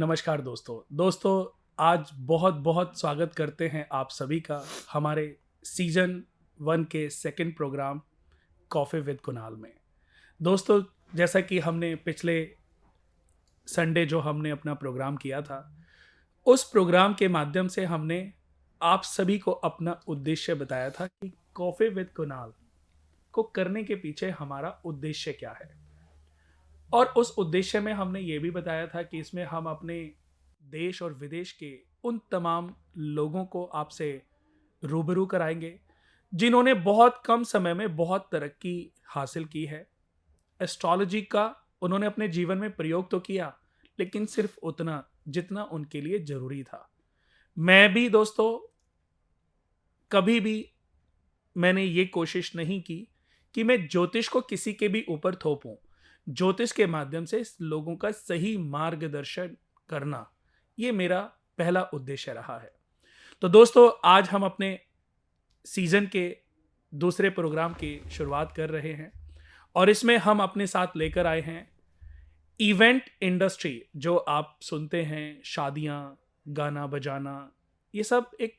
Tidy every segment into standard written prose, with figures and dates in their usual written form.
नमस्कार दोस्तों आज बहुत बहुत स्वागत करते हैं आप सभी का हमारे सीजन 1 के second programme coffee with Kunal में। दोस्तों, जैसा कि हमने पिछले संडे जो हमने अपना प्रोग्राम किया था, उस प्रोग्राम के माध्यम से हमने आप सभी को अपना उद्देश्य बताया था कि कॉफ़ी विद कुणाल को करने के पीछे हमारा उद्देश्य क्या है। और उस उद्देश्य में हमने ये भी बताया था कि इसमें हम अपने देश और विदेश के उन तमाम लोगों को आपसे रूबरू कराएंगे जिन्होंने बहुत कम समय में बहुत तरक्की हासिल की है। एस्ट्रोलॉजी का उन्होंने अपने जीवन में प्रयोग तो किया, लेकिन सिर्फ उतना जितना उनके लिए जरूरी था। मैं भी दोस्तों कभी भी मैंने ये कोशिश नहीं की कि मैं ज्योतिष को किसी के भी ऊपर थोपूं। ज्योतिष के माध्यम से लोगों का सही मार्गदर्शन करना, ये मेरा पहला उद्देश्य रहा है। तो दोस्तों, आज हम अपने सीजन के दूसरे प्रोग्राम की शुरुआत कर रहे हैं और इसमें हम अपने साथ लेकर आए हैं इवेंट इंडस्ट्री। जो आप सुनते हैं, शादियां, गाना बजाना, ये सब एक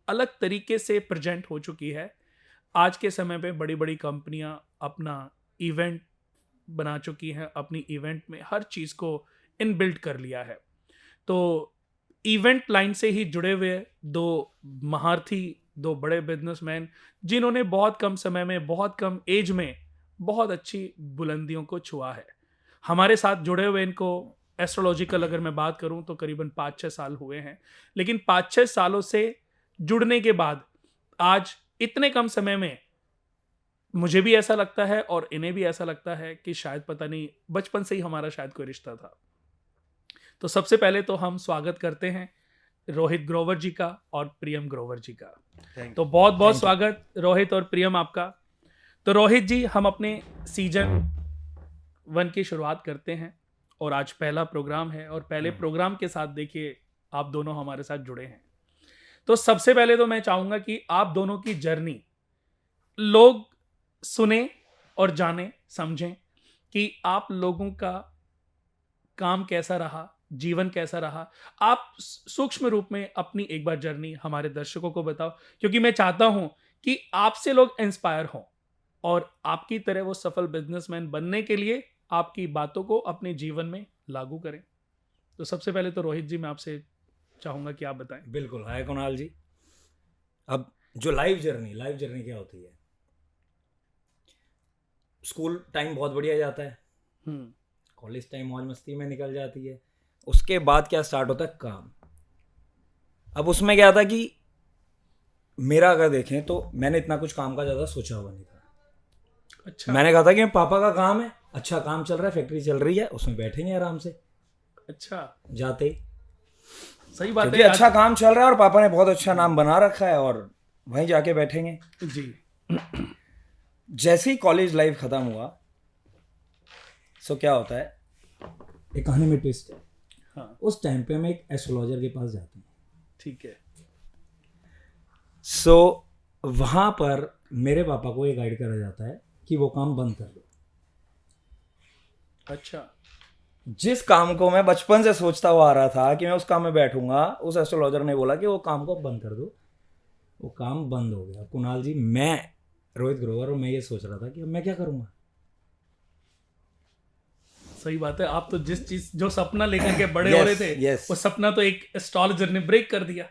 अलग तरीके से प्रेजेंट हो चुकी है। आज के समय पे बड़ी बड़ी कंपनियां अपना इवेंट बना चुकी हैं, अपनी इवेंट में हर चीज़ को इनबिल्ट कर लिया है। तो इवेंट लाइन से ही जुड़े हुए दो महारथी, दो बड़े बिजनेसमैन जिन्होंने बहुत कम समय में, बहुत कम एज में बहुत अच्छी बुलंदियों को छुआ है, हमारे साथ जुड़े हुए। इनको एस्ट्रोलॉजिकल अगर मैं बात करूं तो करीबन 5-6 साल हुए हैं, लेकिन 5-6 सालों से जुड़ने के बाद आज इतने कम समय में मुझे भी ऐसा लगता है और इन्हें भी ऐसा लगता है कि शायद पता नहीं बचपन से ही हमारा शायद कोई रिश्ता था। तो सबसे पहले तो हम स्वागत करते हैं रोहित ग्रोवर जी का और प्रियम ग्रोवर जी का। तो बहुत बहुत स्वागत रोहित और प्रियम आपका। तो रोहित जी, हम अपने सीजन 1 की शुरुआत करते हैं और आज पहला प्रोग्राम है और पहले प्रोग्राम के साथ देखिए आप दोनों हमारे साथ जुड़े हैं। तो सबसे पहले तो मैं चाहूंगा कि आप दोनों की जर्नी लोग सुने और जाने, समझें कि आप लोगों का काम कैसा रहा, जीवन कैसा रहा। आप सूक्ष्म रूप में अपनी एक बार जर्नी हमारे दर्शकों को बताओ, क्योंकि मैं चाहता हूं कि आपसे लोग इंस्पायर हों और आपकी तरह वो सफल बिजनेसमैन बनने के लिए आपकी बातों को अपने जीवन में लागू करें। तो सबसे पहले तो रोहित जी, मैं आपसे चाहूंगा कि आप बताएं। बिल्कुल। हाय कुणाल जी। अब जो लाइफ जर्नी क्या होती है? स्कूल टाइम बहुत बढ़िया जाता है, कॉलेज टाइम मौज मस्ती में निकल जाती है। उसके बाद क्या स्टार्ट होता है? काम। अब उसमें क्या था कि मेरा अगर देखें तो मैंने इतना कुछ काम का ज़्यादा सोचा हुआ नहीं था। अच्छा। मैंने कहा था कि पापा का काम है, अच्छा काम चल रहा है, फैक्ट्री चल रही है, उसमें बैठेंगे आराम से। अच्छा, जाते ही सही बात क्योंकि है। अच्छा काम चल रहा है और पापा ने बहुत अच्छा नाम बना रखा है और वहीं जाके बैठेंगे जी। जैसे ही कॉलेज लाइफ खत्म हुआ, सो क्या होता है, एक कहानी में ट्विस्ट है। हाँ, उस टाइम पे हम एक एस्ट्रोलॉजर के पास जाते हैं। ठीक है। सो वहां पर मेरे पापा को ये गाइड करा जाता है कि वो काम बंद कर दो। अच्छा। जिस काम को मैं बचपन से सोचता हुआ आ रहा था कि मैं उस काम में बैठूंगा, उस एस्ट्रोलॉजर ने बोला कि वो काम को बंद कर दो। वो काम बंद हो गया। कुणाल जी, मैं रोहित ग्रोवर और मैं ये सोच रहा था कि अब मैं क्या करूंगा। सही बात है। आप तो जिस चीज, जो सपना लेकर के बड़े हो रहे थे, वो सपना तो एक एस्ट्रोलॉजर ने ब्रेक कर दिया।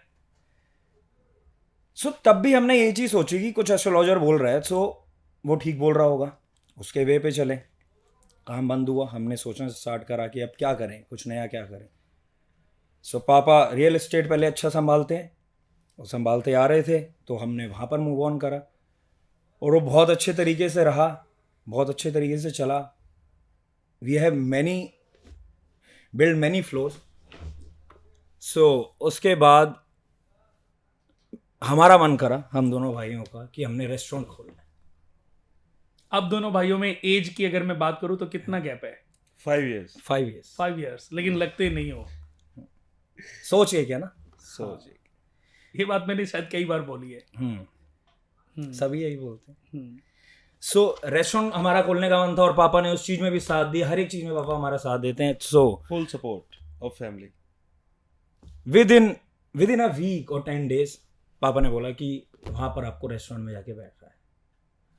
सो तब भी हमने ये चीज सोची कि कुछ एस्ट्रोलॉजर बोल रहा है, सो वो ठीक बोल रहा होगा, उसके वे पे चले। काम बंद हुआ, हमने सोचना स्टार्ट करा कि अब क्या करें, कुछ नया क्या करें। सो पापा रियल एस्टेट पहले अच्छा संभालते हैं, वो संभालते आ रहे थे, तो हमने वहाँ पर मूव ऑन करा और वो बहुत अच्छे तरीके से रहा, बहुत अच्छे तरीके से चला। We have build many floors. So उसके बाद हमारा मन करा, हम दोनों भाइयों का, कि हमने रेस्टोरेंट खोलना है। अब दोनों भाइयों में एज की अगर मैं बात करूं तो कितना गैप है? 5 years। 5 years। 5 years, लेकिन लगते नहीं हो। सोच एक है ना, सोच ये बात मैंने शायद कई बार बोली है। सभी यही बोलते हैं। सो रेस्टोरेंट हमारा खोलने का मन था और पापा ने उस चीज़ में भी साथ दिया। हर एक चीज़ में पापा हमारा साथ देते हैं। So full support of family. With in a week और 10 days पापा ने बोला कि वहाँ पर आपको रेस्टोरेंट में जाके बैठना है,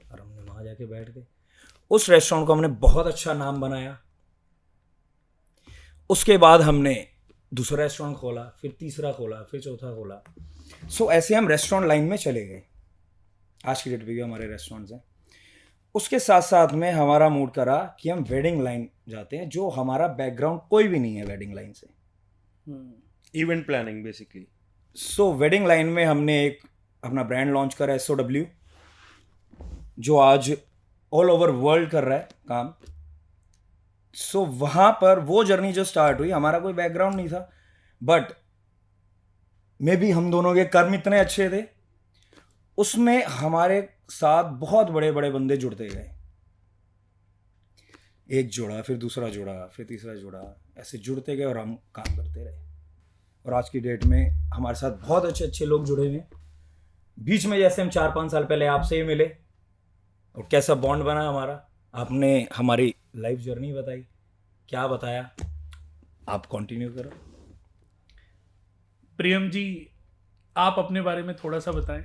और हमने वहाँ जाके बैठ गए। उस रेस्टोरेंट को हमने बहुत अच्छा नाम बनाया। उसके बाद हमने दूसरा रेस्टोरेंट खोला, फिर तीसरा खोला, फिर चौथा खोला। सो ऐसे हम रेस्टोरेंट लाइन में चले गए। आज की डेट पे भी हमारे रेस्टोरेंट्स हैं। उसके साथ साथ में हमारा मूड करा कि हम वेडिंग लाइन जाते हैं, जो हमारा बैकग्राउंड कोई भी नहीं है वेडिंग लाइन से। Event planning basically. So wedding line में हमने एक अपना ब्रांड लॉन्च करा, SOW, जो आज ऑल ओवर वर्ल्ड कर रहा है काम। सो वहाँ पर वो जर्नी जो स्टार्ट हुई, हमारा कोई बैकग्राउंड नहीं था, बट मे बी हम दोनों के कर्म इतने अच्छे थे, उसमें हमारे साथ बहुत बड़े बड़े बंदे जुड़ते गए। एक जुड़ा, फिर दूसरा जुड़ा, फिर तीसरा जुड़ा, ऐसे जुड़ते गए और हम काम करते रहे। और आज की डेट में हमारे साथ बहुत अच्छे अच्छे लोग जुड़े हुए हैं। बीच में जैसे हम 4-5 साल पहले आपसे ही मिले और कैसा बॉन्ड बना हमारा, आपने हमारी लाइफ जर्नी बताई, क्या बताया, आप कंटिन्यू करो। प्रियम जी, आप अपने बारे में थोड़ा सा बताएं।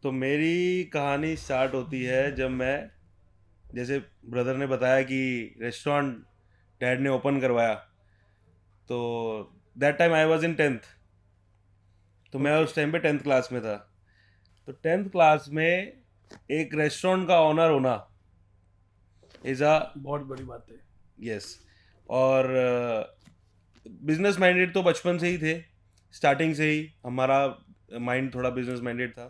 तो मेरी कहानी स्टार्ट होती है जब मैं, जैसे ब्रदर ने बताया कि रेस्टोरेंट डैड ने ओपन करवाया, तो that time I was in 10th। तो मैं उस टाइम पे 10th क्लास में था। तो 10th क्लास में एक रेस्टोरेंट का ऑनर होना इज़ अ बहुत बड़ी बात है। यस। और बिजनेस माइंडेड तो बचपन से ही थे, स्टार्टिंग से ही हमारा माइंड थोड़ा बिजनेस माइंडेड था।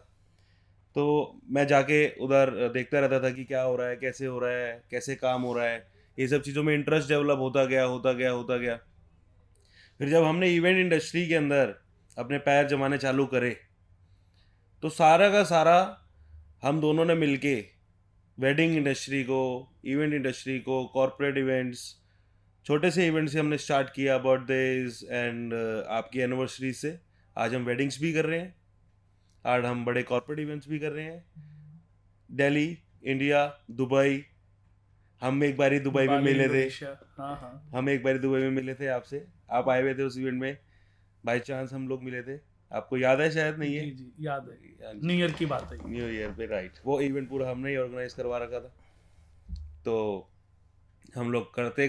तो मैं जाके उधर देखता रहता था कि क्या हो रहा है, कैसे हो रहा है, कैसे काम हो रहा है। ये सब चीज़ों में इंटरेस्ट डेवलप होता गया। फिर जब हमने इवेंट इंडस्ट्री के अंदर अपने पैर जमाने चालू करे, तो सारा का सारा हम दोनों ने मिलके वेडिंग इंडस्ट्री को, इवेंट इंडस्ट्री को, कॉर्पोरेट इवेंट्स, छोटे से इवेंट से हमने स्टार्ट किया, बर्थडेज एंड आपकी एनिवर्सरी से आज हम वेडिंग्स भी कर रहे हैं, आज हम बड़े कॉर्पोरेट इवेंट्स भी कर रहे हैं। दिल्ली, इंडिया, दुबई, हम एक बारी दुबई में मिले थे। हाँ। हम एक बारी दुबई में मिले थे आपसे, आप आए हुए थे उस इवेंट में, बाय चांस हम लोग मिले थे। आपको याद है? शायद नहीं है। जी याद है, न्यू ईयर की बात है। न्यू ईयर पे, राइट। वो इवेंट पूरा हमने ही ऑर्गेनाइज करवा रखा था। तो हम लोग करते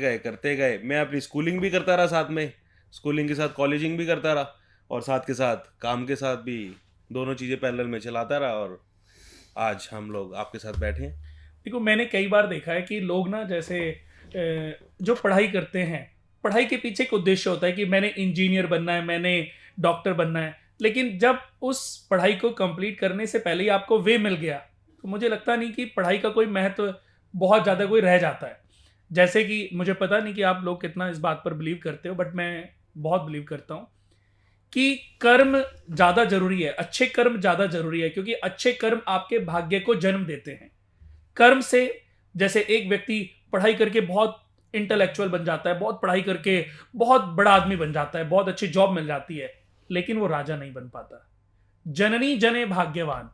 गए। मैं अपनी स्कूलिंग भी करता रहा साथ में, स्कूलिंग के साथ कॉलेजिंग भी करता रहा, और साथ के साथ काम के साथ भी दोनों चीज़ें पैरेलल में चलाता रहा, और आज हम लोग आपके साथ बैठे हैं। देखो, मैंने कई बार देखा है कि लोग ना, जैसे जो पढ़ाई करते हैं, पढ़ाई के पीछे एक उद्देश्य होता है कि मैंने इंजीनियर बनना है, मैंने डॉक्टर बनना है, लेकिन जब उस पढ़ाई को कंप्लीट करने से पहले ही आपको वे मिल गया, तो मुझे लगता नहीं कि पढ़ाई का कोई महत्व बहुत ज़्यादा कोई रह जाता है। जैसे कि मुझे पता नहीं कि आप लोग कितना इस बात पर बिलीव करते हो, बट मैं बहुत बिलीव करता हूँ कि कर्म ज़्यादा जरूरी है, अच्छे कर्म ज़्यादा जरूरी है, क्योंकि अच्छे कर्म आपके भाग्य को जन्म देते हैं। कर्म से, जैसे एक व्यक्ति पढ़ाई करके बहुत इंटेलेक्चुअल बन जाता है, बहुत पढ़ाई करके बहुत बड़ा आदमी बन जाता है, बहुत अच्छी जॉब मिल जाती है, लेकिन वो राजा नहीं बन पाता। जननी जने भाग्यवान,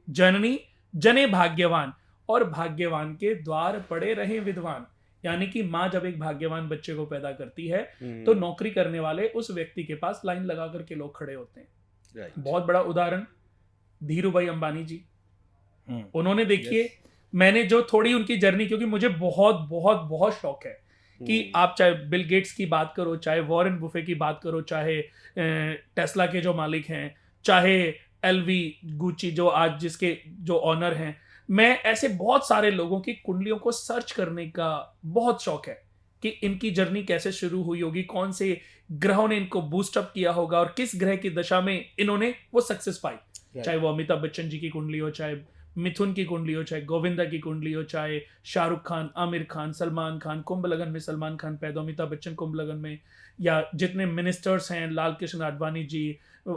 जननी जने भाग्यवान, और भाग्यवान के द्वार पड़े रहे विद्वान। यानी कि माँ जब एक भाग्यवान बच्चे को पैदा करती है, तो नौकरी करने वाले उस व्यक्ति के पास लाइन लगा करके लोग खड़े होते हैं। बहुत बड़ा उदाहरण धीरू भाई अंबानी जी। उन्होंने, देखिए, मैंने जो थोड़ी उनकी जर्नी, क्योंकि मुझे बहुत बहुत बहुत शौक है कि आप चाहे बिल गेट्स की बात करो, चाहे वॉरेन बुफे की बात करो, चाहे टेस्ला के जो मालिक हैं, चाहे एलवी गुची जो आज जिसके जो ऑनर हैं, मैं ऐसे बहुत सारे लोगों की कुंडलियों को सर्च करने का बहुत शौक है कि इनकी जर्नी कैसे शुरू हुई होगी, कौन से ग्रहों ने इनको बूस्टअप किया होगा, और किस ग्रह की दशा में इन्होंने वो सक्सेस पाई। चाहे वो अमिताभ बच्चन जी की कुंडली हो, चाहे मिथुन की कुंडली हो, चाहे गोविंदा की कुंडली हो, चाहे शाहरुख खान, आमिर खान, सलमान खान, कुंभ लगन में सलमान खान पैदा, अमिताभ बच्चन कुंभ लगन में, या जितने मिनिस्टर्स हैं, लाल कृष्ण आडवाणी जी,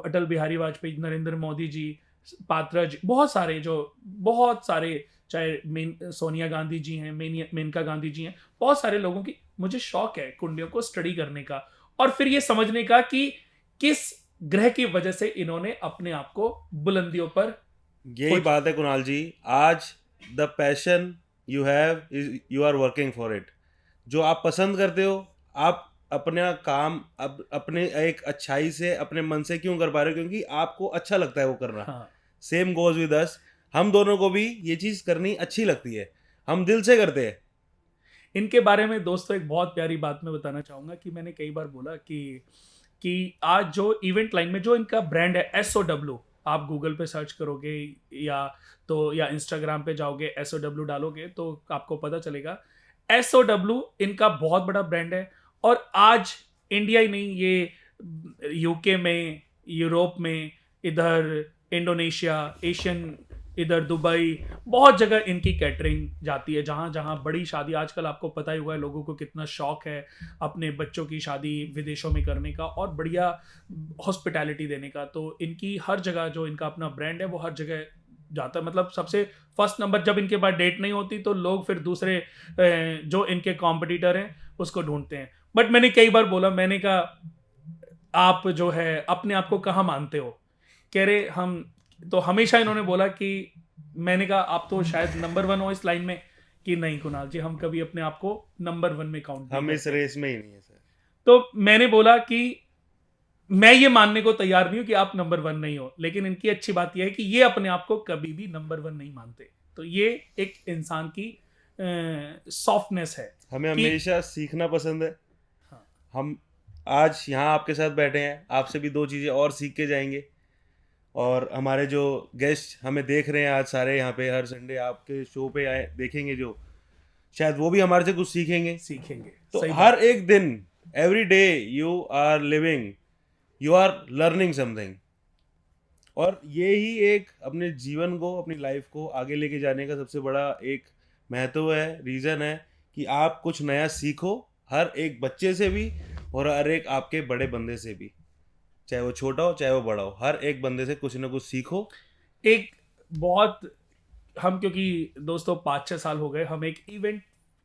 अटल बिहारी वाजपेयी, नरेंद्र मोदी जी, पात्रा जी, बहुत सारे, चाहे सोनिया गांधी जी हैं, मेनका गांधी जी हैं, बहुत सारे लोगों की मुझे शौक है कुंडलियों को स्टडी करने का, और फिर ये समझने का कि किस ग्रह की वजह से इन्होंने अपने आप को बुलंदियों पर। यही बात है कुणाल जी, आज the passion you have is you are working for it. जो आप पसंद करते हो, आप अपना काम अब अपने एक अच्छाई से अपने मन से क्यों कर पा रहे हो, क्योंकि आपको अच्छा लगता है वो करना। हाँ सेम गोज विद अस, हम दोनों को भी ये चीज करनी अच्छी लगती है, हम दिल से करते हैं। इनके बारे में दोस्तों एक बहुत प्यारी बात मैं बताना चाहूँगा कि मैंने कई बार बोला कि आज जो इवेंट लाइन में जो इनका ब्रांड है SOW, आप गूगल पे सर्च करोगे या इंस्टाग्राम पे जाओगे SOW डालोगे तो आपको पता चलेगा SOW इनका बहुत बड़ा ब्रांड है। और आज इंडिया ही नहीं, ये यूके में, यूरोप में, इधर इंडोनेशिया, एशियन, इधर दुबई, बहुत जगह इनकी कैटरिंग जाती है। जहाँ जहाँ बड़ी शादी, आजकल आपको पता ही हुआ है लोगों को कितना शौक है अपने बच्चों की शादी विदेशों में करने का और बढ़िया हॉस्पिटैलिटी देने का। तो इनकी हर जगह जो इनका अपना ब्रांड है वो हर जगह जाता है। मतलब सबसे फर्स्ट नंबर जब इनके पास डेट नहीं होती तो लोग फिर दूसरे जो इनके कॉम्पिटिटर हैं उसको ढूंढते हैं। बट मैंने कई बार बोला, मैंने कहा आप जो है अपने आप को कहाँ मानते हो? कह रहे हम तो हमेशा इन्होंने बोला कि, मैंने कहा आप तो शायद नंबर 1 हो इस लाइन में, कि नहीं कुणाल जी हम कभी अपने आप को नंबर 1 में काउंट हम नहीं इस करते। रेस में ही नहीं है सर। तो मैंने बोला कि मैं ये मानने को तैयार नहीं हूं कि आप नंबर 1 नहीं हो, लेकिन इनकी अच्छी बात यह है कि ये अपने आप को कभी भी नंबर 1 नहीं मानते। तो ये एक इंसान की सॉफ्टनेस है। हमें कि- हमेशा सीखना पसंद है। हाँ। हम आज यहाँ आपके साथ बैठे हैं, आपसे भी 2 चीज़ें और सीख के जाएंगे। और हमारे जो गेस्ट हमें देख रहे हैं आज सारे यहाँ पे, हर संडे आपके शो पे आए देखेंगे, जो शायद वो भी हमारे से कुछ सीखेंगे। तो सही हर बात। एक दिन, every day you are living, you are learning something. और ये ही एक अपने जीवन को, अपनी लाइफ को आगे लेके जाने का सबसे बड़ा एक महत्व है, रीज़न है कि आप कुछ नया सीखो, हर एक बच्चे से भी और हर एक आपके बड़े बंदे से भी, चाहे वो छोटा हो चाहे वो बड़ा हो, हर एक बंदे से कुछ ना कुछ सीखो। एक बहुत, हम क्योंकि दोस्तों 5-6 साल हो गए, हम एक इवेंट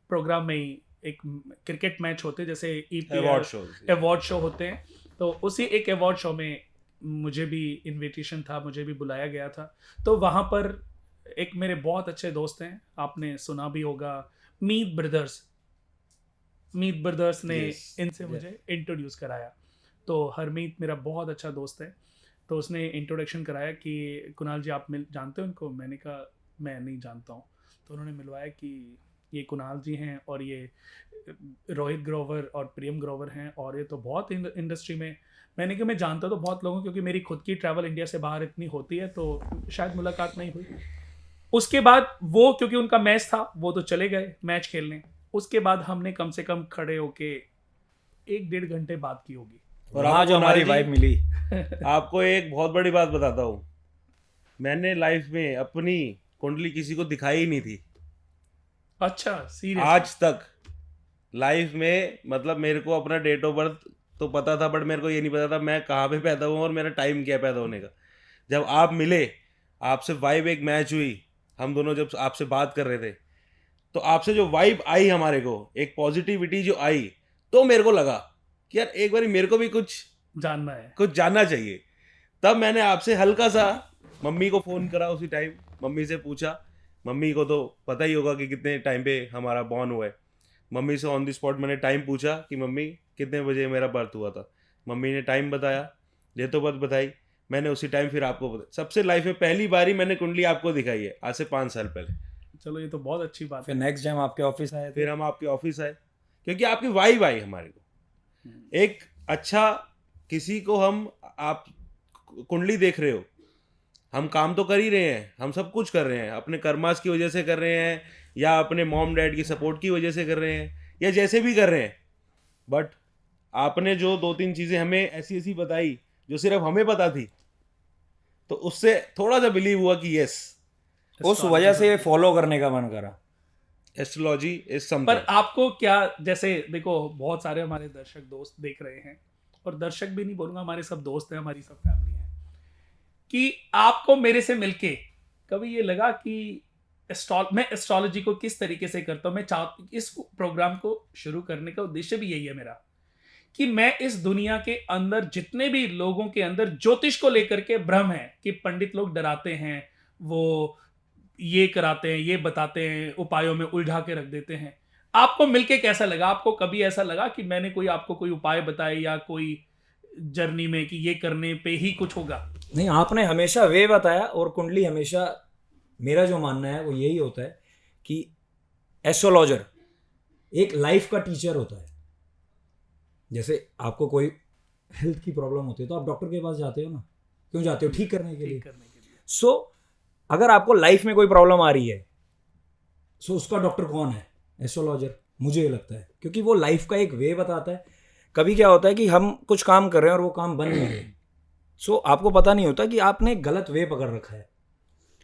प्रोग्राम में ही, एक क्रिकेट मैच होते जैसे अवार्ड शो होते हैं, तो उसी एक अवार्ड शो में मुझे भी इनविटेशन था, मुझे भी बुलाया गया था। तो वहाँ पर एक मेरे बहुत अच्छे दोस्त हैं, आपने सुना भी होगा, मीत ब्रदर्स ने Yes, इनसे मुझे इंट्रोड्यूस कराया। तो हरमीत मेरा बहुत अच्छा दोस्त है, तो उसने इंट्रोडक्शन कराया कि कुणाल जी आप जानते हो उनको? मैंने कहा मैं नहीं जानता हूँ। तो उन्होंने मिलवाया कि ये कुणाल जी हैं और ये रोहित ग्रोवर और प्रियम ग्रोवर हैं, और ये तो बहुत इंडस्ट्री में। मैंने कहा मैं जानता तो बहुत लोगों, क्योंकि मेरी खुद की ट्रैवल इंडिया से बाहर इतनी होती है तो शायद मुलाकात नहीं हुई। उसके बाद वो, क्योंकि उनका मैच था, वो तो चले गए मैच खेलने। उसके बाद हमने कम से कम खड़े होके 1-1.5 घंटे बात की होगी। और वहाँ जो हमारी वाइब मिली। आपको एक बहुत बड़ी बात बताता हूँ, मैंने लाइफ में अपनी कुंडली किसी को दिखाई ही नहीं थी अच्छा, सीरियस? आज तक लाइफ में। मतलब मेरे को अपना डेट ऑफ बर्थ तो पता था, बट मेरे को ये नहीं पता था मैं कहाँ पे पैदा हुआ और मेरा टाइम क्या है पैदा होने का। जब आप मिले, आपसे वाइब एक मैच हुई, हम दोनों जब आपसे बात कर रहे थे, तो आपसे जो वाइब आई हमारे को, एक पॉजिटिविटी जो आई, तो मेरे को लगा कि यार एक बार मेरे को भी कुछ जानना चाहिए। तब मैंने आपसे हल्का सा मम्मी को फ़ोन करा, उसी टाइम मम्मी से पूछा। मम्मी को तो पता ही होगा कि कितने टाइम पे हमारा बॉर्न हुआ है। मम्मी से ऑन द स्पॉट मैंने टाइम पूछा कि मम्मी कितने बजे मेरा बर्थ हुआ था। मम्मी ने टाइम बताया, डेट ऑफ बर्थ बताई, मैंने उसी टाइम फिर आपको बताया। सबसे लाइफ में पहली बारी मैंने कुंडली आपको दिखाई है, आज से 5 साल पहले। चलो ये तो बहुत अच्छी बात फिर है। नेक्स्ट टाइम आपके ऑफिस आए थे। फिर हम आपके ऑफिस आए, क्योंकि आपकी वाइब आई हमारे को। एक अच्छा, किसी को हम, आप कुंडली देख रहे हो, हम काम तो कर ही रहे हैं, हम सब कुछ कर रहे हैं, अपने कर्मास की वजह से कर रहे हैं, या अपने मॉम डैड की सपोर्ट की वजह से कर रहे हैं, या जैसे भी कर रहे हैं। बट आपने जो 2-3 चीज़ें हमें ऐसी ऐसी बताई जो सिर्फ हमें पता थी, तो उससे थोड़ा सा बिलीव हुआ कि यस, उस वजह से फॉलो करने का मन करा। एस्ट्रोलॉजी इज पर समथिंग। आपको क्या, जैसे देखो बहुत सारे हमारे दर्शक दोस्त देख रहे हैं, और दर्शक भी नहीं बोलूंगा, हमारे सब दोस्त हैं, हमारी सब फैमिली है, कि आपको मेरे से मिलके कभी ये लगा कि मैं एस्ट्रोलॉजी को किस तरीके से करता हूँ? मैं इस प्रोग्राम को शुरू करने का उद्देश्य भी यही है मेरा, कि मैं इस दुनिया के अंदर जितने भी लोगों के अंदर ज्योतिष को लेकर के भ्रम है कि पंडित लोग डराते हैं, वो ये कराते हैं, ये बताते हैं, उपायों में उलझा के रख देते हैं, आपको मिलके कैसा लगा? आपको कभी ऐसा लगा कि मैंने कोई आपको कोई उपाय बताए या कोई जर्नी में कि ये करने पे ही कुछ होगा? नहीं, आपने हमेशा वे बताया, और कुंडली हमेशा, मेरा जो मानना है वो यही होता है कि एस्ट्रोलॉजर एक लाइफ का टीचर होता है। जैसे आपको कोई हेल्थ की प्रॉब्लम होती है तो आप डॉक्टर के पास जाते हो ना, क्यों जाते हो? ठीक करने के लिए। सो अगर आपको लाइफ में कोई प्रॉब्लम आ रही है, सो उसका डॉक्टर कौन है? एस्ट्रोलॉजर, मुझे ये लगता है, क्योंकि वो लाइफ का एक वे बताता है। कभी क्या होता है कि हम कुछ काम कर रहे हैं और वो काम बन नहीं रहे, सो आपको पता नहीं होता कि आपने गलत वे पकड़ रखा है।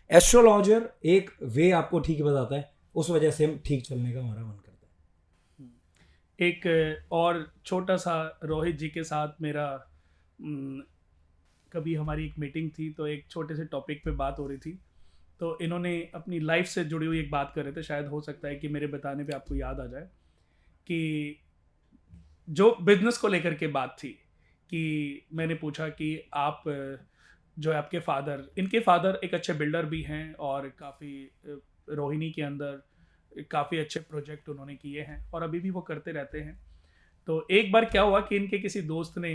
एस्ट्रोलॉजर एक वे आपको ठीक बताता है, उस वजह से हम ठीक चलने का हमारा मन करता है। एक और छोटा सा, रोहित जी के साथ मेरा कभी हमारी एक मीटिंग थी, तो एक छोटे से टॉपिक पे बात हो रही थी, तो इन्होंने अपनी लाइफ से जुड़ी हुई एक बात कर रहे थे। शायद हो सकता है कि मेरे बताने पे आपको याद आ जाए कि जो बिजनेस को लेकर के बात थी, कि मैंने पूछा कि आप जो है आपके फादर, इनके फादर एक अच्छे बिल्डर भी हैं और काफ़ी रोहिणी के अंदर काफ़ी अच्छे प्रोजेक्ट उन्होंने किए हैं और अभी भी वो करते रहते हैं। तो एक बार क्या हुआ कि इनके किसी दोस्त ने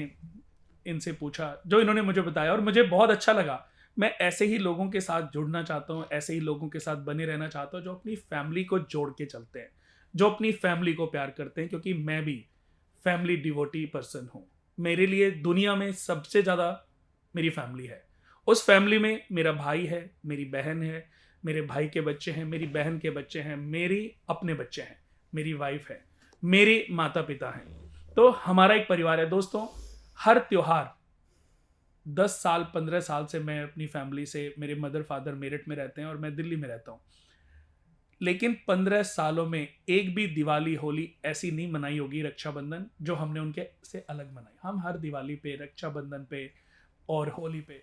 इनसे पूछा, जो इन्होंने मुझे बताया और मुझे बहुत अच्छा लगा। मैं ऐसे ही लोगों के साथ जुड़ना चाहता हूँ, ऐसे ही लोगों के साथ बने रहना चाहता हूँ जो अपनी फैमिली को जोड़ के चलते हैं, जो अपनी फैमिली को प्यार करते हैं, क्योंकि मैं भी फैमिली डिवोटी पर्सन हूँ। मेरे लिए दुनिया में सबसे ज़्यादा मेरी फैमिली है। उस फैमिली में मेरा भाई है, मेरी बहन है, मेरे भाई के बच्चे हैं, मेरी बहन के बच्चे हैं, मेरी अपने बच्चे हैं, मेरी वाइफ है, मेरे माता पिता हैं। तो हमारा एक परिवार है। दोस्तों, हर त्योहार 10 साल 15 साल से मैं अपनी फैमिली से, मेरे मदर फादर मेरठ में रहते हैं और मैं दिल्ली में रहता हूँ, लेकिन 15 सालों में एक भी दिवाली होली ऐसी नहीं मनाई होगी, रक्षाबंधन, जो हमने उनके से अलग मनाई। हम हर दिवाली पे, रक्षाबंधन पे और होली पे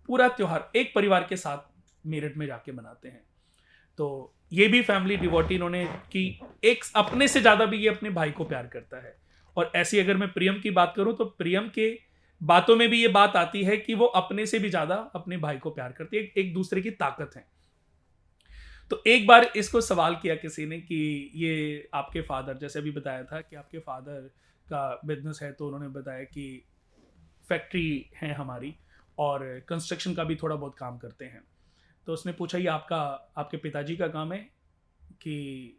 पूरा त्योहार एक परिवार के साथ मेरठ में जाके मनाते हैं। तो ये भी फैमिली डिवोटी इन्होंने कि एक अपने से ज़्यादा भी ये अपने भाई को प्यार करता है। और ऐसी अगर मैं प्रियम की बात करूं तो प्रियम के बातों में भी ये बात आती है कि वो अपने से भी ज़्यादा अपने भाई को प्यार करती है, एक दूसरे की ताकत है। तो एक बार इसको सवाल किया किसी ने कि ये आपके फादर, जैसे अभी बताया था कि आपके फादर का बिजनेस है, तो उन्होंने बताया कि फैक्ट्री है हमारी और कंस्ट्रक्शन का भी थोड़ा बहुत काम करते हैं। तो उसने पूछा ये आपके पिताजी का काम है कि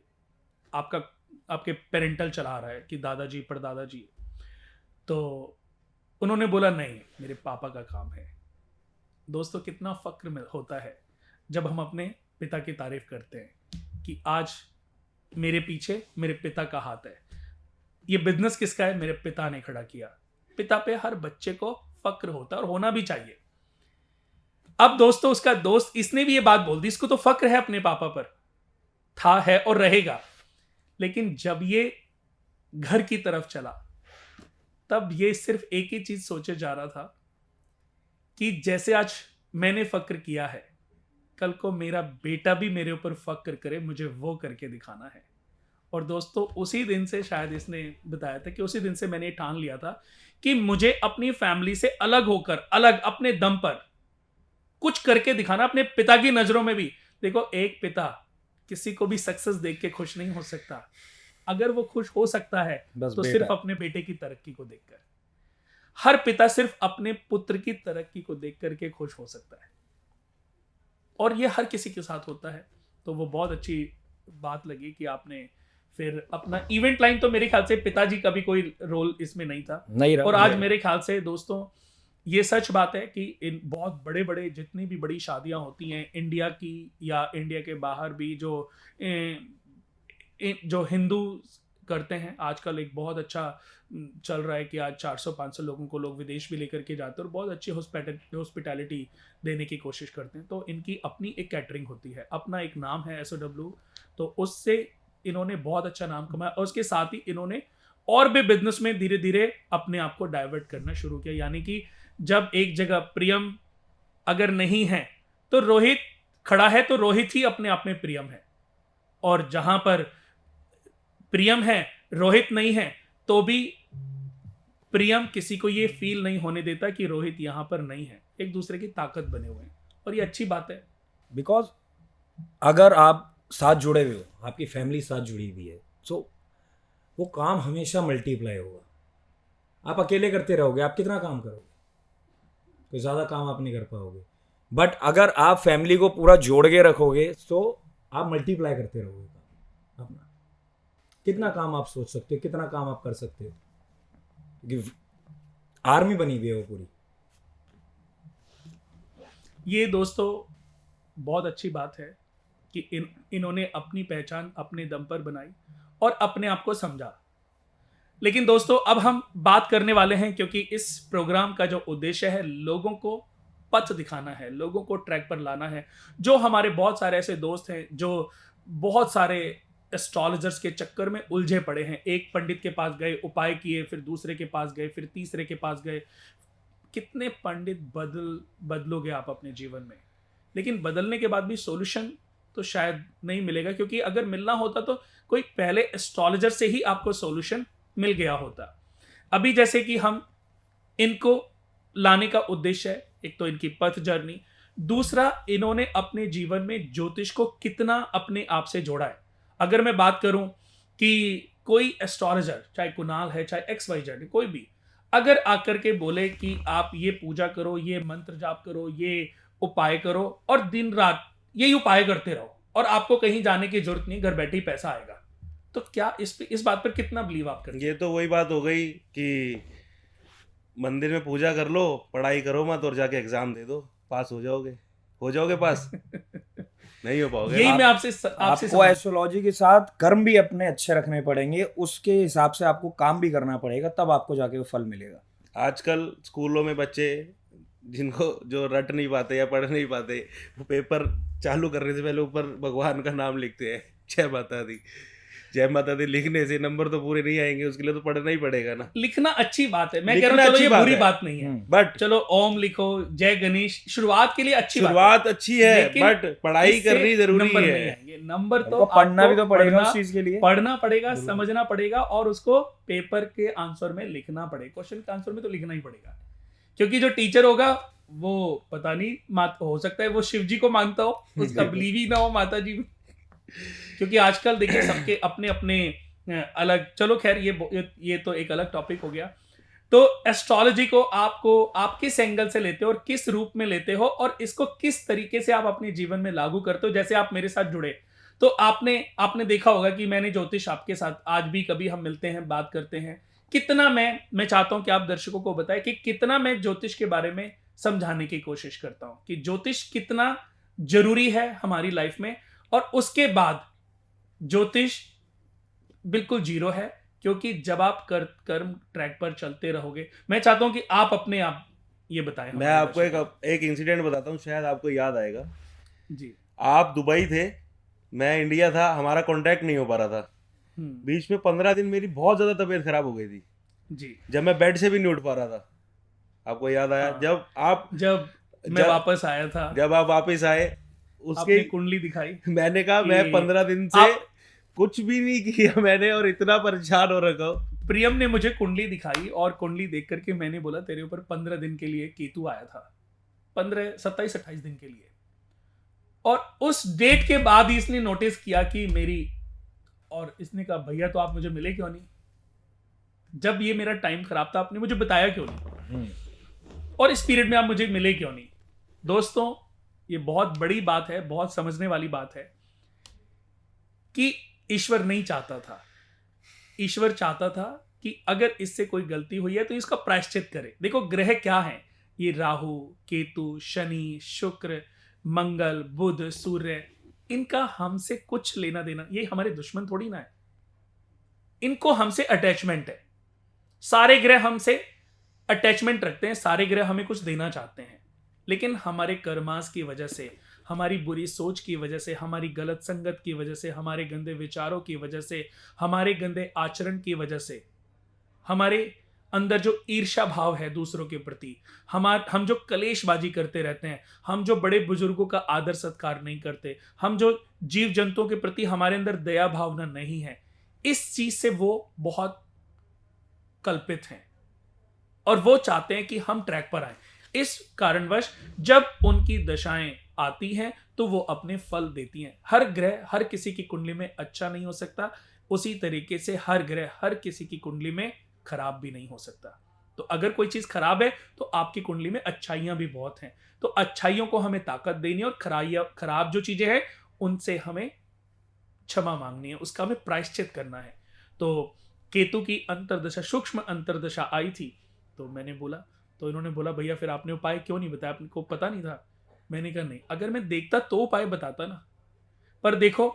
आपके पेरेंटल चला रहा है कि दादाजी परदादाजी? तो उन्होंने बोला नहीं, मेरे पापा का काम है। दोस्तों, कितना फक्र होता है जब हम अपने पिता की तारीफ करते हैं कि आज मेरे पीछे मेरे पिता का हाथ है। ये बिजनेस किसका है? मेरे पिता ने खड़ा किया। पिता पे हर बच्चे को फक्र होता है और होना भी चाहिए। अब दोस्तों, उसका दोस्त, इसने भी ये बात बोल दी, इसको तो फक्र है अपने पापा पर, था, है और रहेगा। लेकिन जब ये घर की तरफ चला, तब ये सिर्फ एक ही चीज सोचे जा रहा था कि जैसे आज मैंने फक्र किया है, कल को मेरा बेटा भी मेरे ऊपर फक्र करे, मुझे वो करके दिखाना है। और दोस्तों, उसी दिन से, शायद इसने बताया था कि उसी दिन से मैंने ठान लिया था कि मुझे अपनी फैमिली से अलग होकर, अलग अपने दम पर कुछ करके दिखाना, अपने पिता की नजरों में भी। देखो, एक पिता किसी को भी सक्सेस देख के खुश नहीं हो सकता। अगर वो खुश हो सकता है तो सिर्फ अपने बेटे की तरक्की को देखकर। हर पिता सिर्फ अपने पुत्र की तरक्की को देख करके खुश हो सकता है, और ये हर किसी के साथ होता है। तो वो बहुत अच्छी बात लगी कि आपने फिर अपना इवेंट लाइन, तो मेरे ख्याल से पिताजी का भी कोई रोल इसमें नहीं था, नहीं रहा। और आज मेरे ख्याल से दोस्तों ये सच बात है कि इन बहुत बड़े बड़े जितनी भी बड़ी शादियां होती हैं इंडिया की या इंडिया के बाहर भी, जो हिंदू करते हैं, आजकल एक बहुत अच्छा चल रहा है कि आज 400-500 लोगों को लोग विदेश भी लेकर के जाते हैं और बहुत अच्छी हॉस्पिटैलिटी देने की कोशिश करते हैं। तो इनकी अपनी एक कैटरिंग होती है, अपना एक नाम है SOW। तो उससे इन्होंने बहुत अच्छा नाम कमाया, और उसके साथ ही इन्होंने और भी बिजनेस में धीरे धीरे अपने आप को डाइवर्ट करना शुरू किया। यानी कि जब एक जगह प्रियम अगर नहीं है तो रोहित खड़ा है, तो रोहित ही अपने आप में प्रियम है। और जहां पर प्रियम है, रोहित नहीं है, तो भी प्रियम किसी को ये फील नहीं होने देता कि रोहित यहां पर नहीं है। एक दूसरे की ताकत बने हुए हैं, और ये अच्छी बात है। बिकॉज अगर आप साथ जुड़े हुए हो, आपकी फैमिली साथ जुड़ी हुई है, सो वो काम हमेशा मल्टीप्लाई होगा। आप अकेले करते रहोगे, आप कितना काम करोगे, कोई ज़्यादा काम आप नहीं कर पाओगे। बट अगर आप फैमिली को पूरा जोड़ के रखोगे तो आप मल्टीप्लाई करते रहोगे काम अपना। कितना काम आप सोच सकते हो, कितना काम आप कर सकते हो, क्योंकि आर्मी बनी हुई है वो पूरी। ये दोस्तों बहुत अच्छी बात है कि इन्होंने अपनी पहचान अपने दम पर बनाई और अपने आप को समझा। लेकिन दोस्तों अब हम बात करने वाले हैं, क्योंकि इस प्रोग्राम का जो उद्देश्य है लोगों को पथ दिखाना है, लोगों को ट्रैक पर लाना है। जो हमारे बहुत सारे ऐसे दोस्त हैं जो बहुत सारे एस्ट्रोलॉजर्स के चक्कर में उलझे पड़े हैं। एक पंडित के पास गए, उपाय किए, फिर दूसरे के पास गए, फिर तीसरे के पास गए। कितने पंडित बदलोगे आप अपने जीवन में, लेकिन बदलने के बाद भी सॉल्यूशन तो शायद नहीं मिलेगा, क्योंकि अगर मिलना होता तो कोई पहले एस्ट्रोलॉजर से ही आपको सॉल्यूशन मिल गया होता। अभी जैसे कि हम इनको लाने का उद्देश्य है, एक तो इनकी पथ जर्नी, दूसरा इन्होंने अपने जीवन में ज्योतिष को कितना अपने आप से जोड़ा है। अगर मैं बात करूं कि कोई एस्ट्रोलॉजर, चाहे कुणाल है, चाहे XYZ, कोई भी अगर आकर के बोले कि आप ये पूजा करो, ये मंत्र जाप करो, ये उपाय करो और दिन रात यही उपाय करते रहो और आपको कहीं जाने की जरूरत नहीं, घर बैठे ही पैसा आएगा, तो क्या इस बात पर कितना बिलीव आप करते हैं? ये तो वही बात हो गई कि मंदिर में पूजा कर लो, पढ़ाई करो मत और जाके एग्जाम दे दो, पास हो जाओगे पास। नहीं हो पाओगे। यही मैं आपसे आपको एस्ट्रोलॉजी के साथ कर्म भी अपने अच्छे रखने पड़ेंगे, उसके हिसाब से आपको काम भी करना पड़ेगा, तब आपको जाके वो फल मिलेगा। आजकल स्कूलों में बच्चे जिनको जो रट नहीं पाते या पढ़ नहीं पाते, वो पेपर चालू करने से पहले ऊपर भगवान का नाम लिखते हैं, जय माता दी, जय माता दी लिखने से नंबर तो पूरे नहीं आएंगे, उसके लिए तो पढ़ना ही पड़ेगा ना। लिखना अच्छी बात है, मैं कह रहा हूँ चलो ये बुरी बात नहीं है, बट चलो ओम लिखो, जय गणेश, शुरुआत के लिए अच्छी शुरुआत अच्छी है, बट पढ़ाई करनी जरूरी है। नंबर तो पढ़ना भी तो पड़ेगा उस चीज के लिए, पढ़ना पड़ेगा, समझना पड़ेगा और उसको पेपर के आंसर में लिखना पड़ेगा, क्वेश्चन के आंसर में तो लिखना ही पड़ेगा। क्योंकि जो टीचर होगा वो पता नहीं, हो सकता है वो शिव जी को मानता हो, उसका बिलीव ही ना हो माता जी में। क्योंकि आजकल देखिए सबके अपने अपने अलग, चलो खैर ये तो एक अलग टॉपिक हो गया। तो एस्ट्रोलॉजी को आप किस एंगल से लेते हो और किस रूप में लेते हो और इसको किस तरीके से आप अपने जीवन में लागू करते हो? जैसे आप मेरे साथ जुड़े तो आपने देखा होगा कि मैंने ज्योतिष आपके साथ, आज भी कभी हम मिलते हैं, बात करते हैं, कितना मैं चाहता हूं कि आप दर्शकों को बताएं कि कितना मैं ज्योतिष के बारे में समझाने की कोशिश करता हूं कि ज्योतिष कितना जरूरी है हमारी लाइफ में, और उसके बाद ज्योतिष बिल्कुल जीरो है। क्योंकि जब आप कर्म ट्रैक पर चलते रहोगे, मैं चाहता हूं कि आप अपने आप ये बताएं। मैं आपको एक इंसिडेंट बताता हूं, शायद आपको याद आएगा जी। आप दुबई थे, मैं इंडिया था, हमारा कांटेक्ट नहीं हो पा रहा था। बीच में 15 दिन मेरी बहुत ज्यादा तबीयत खराब हो गई थी जी, जब मैं बेड से भी नहीं उठ पा रहा था। आपको याद आया? हाँ। जब मैं वापस आया था, जब आप वापस आए, उसकी कुंडली दिखाई, मैंने कहा मैं 15 दिन से कुछ भी नहीं किया मैंने और इतना परेशान हो रखा हूं। प्रियम ने मुझे कुंडली दिखाई और कुंडली देख करके मैंने बोला तेरे ऊपर 15 दिन के लिए केतु आया था, 27-28 दिन के लिए। और उस डेट के बाद ही इसने नोटिस किया कि मेरी, और इसने कहा भैया तो आप मुझे मिले क्यों नहीं, जब ये मेरा टाइम खराब था आपने मुझे बताया क्यों नहीं, और इस पीरियड में आप मुझे मिले क्यों नहीं। दोस्तों ये बहुत बड़ी बात है, बहुत समझने वाली बात है कि ईश्वर नहीं चाहता था, ईश्वर चाहता था कि अगर इससे कोई गलती हुई है तो इसका प्रायश्चित करे। देखो ग्रह क्या है, ये राहु, केतु, शनि, शुक्र, मंगल, बुध, सूर्य, इनका हमसे कुछ लेना देना, ये हमारे दुश्मन थोड़ी ना है, इनको हमसे अटैचमेंट है। सारे ग्रह हमसे अटैचमेंट रखते हैं, सारे ग्रह हमें कुछ देना चाहते हैं, लेकिन हमारे कर्मास की वजह से, हमारी बुरी सोच की वजह से, हमारी गलत संगत की वजह से, हमारे गंदे विचारों की वजह से, हमारे गंदे आचरण की वजह से, हमारे अंदर जो ईर्ष्या भाव है दूसरों के प्रति, हम जो कलेशबाजी करते रहते हैं, हम जो बड़े बुजुर्गों का आदर सत्कार नहीं करते, हम जो जीव जंतुओं के प्रति हमारे अंदर दया भावना नहीं है, इस चीज से वो बहुत कल्पित हैं और वो चाहते हैं कि हम ट्रैक पर आए। इस कारणवश जब उनकी दशाएं आती हैं तो वो अपने फल देती हैं। हर ग्रह हर किसी की कुंडली में अच्छा नहीं हो सकता, उसी तरीके से हर ग्रह हर किसी की कुंडली में खराब भी नहीं हो सकता। तो अगर कोई चीज खराब है तो आपकी कुंडली में अच्छाइयां भी बहुत हैं, तो अच्छाइयों को हमें ताकत देनी है और खराब जो चीजें हैं उनसे हमें क्षमा मांगनी है, उसका हमें प्रायश्चित करना है। तो केतु की अंतर्दशा, सूक्ष्म अंतर्दशा आई थी, तो मैंने बोला, तो इन्होंने बोला भैया फिर आपने उपाय क्यों नहीं बताया, आपको पता नहीं था? मैंने कहा नहीं, अगर मैं देखता तो उपाय बताता ना, पर देखो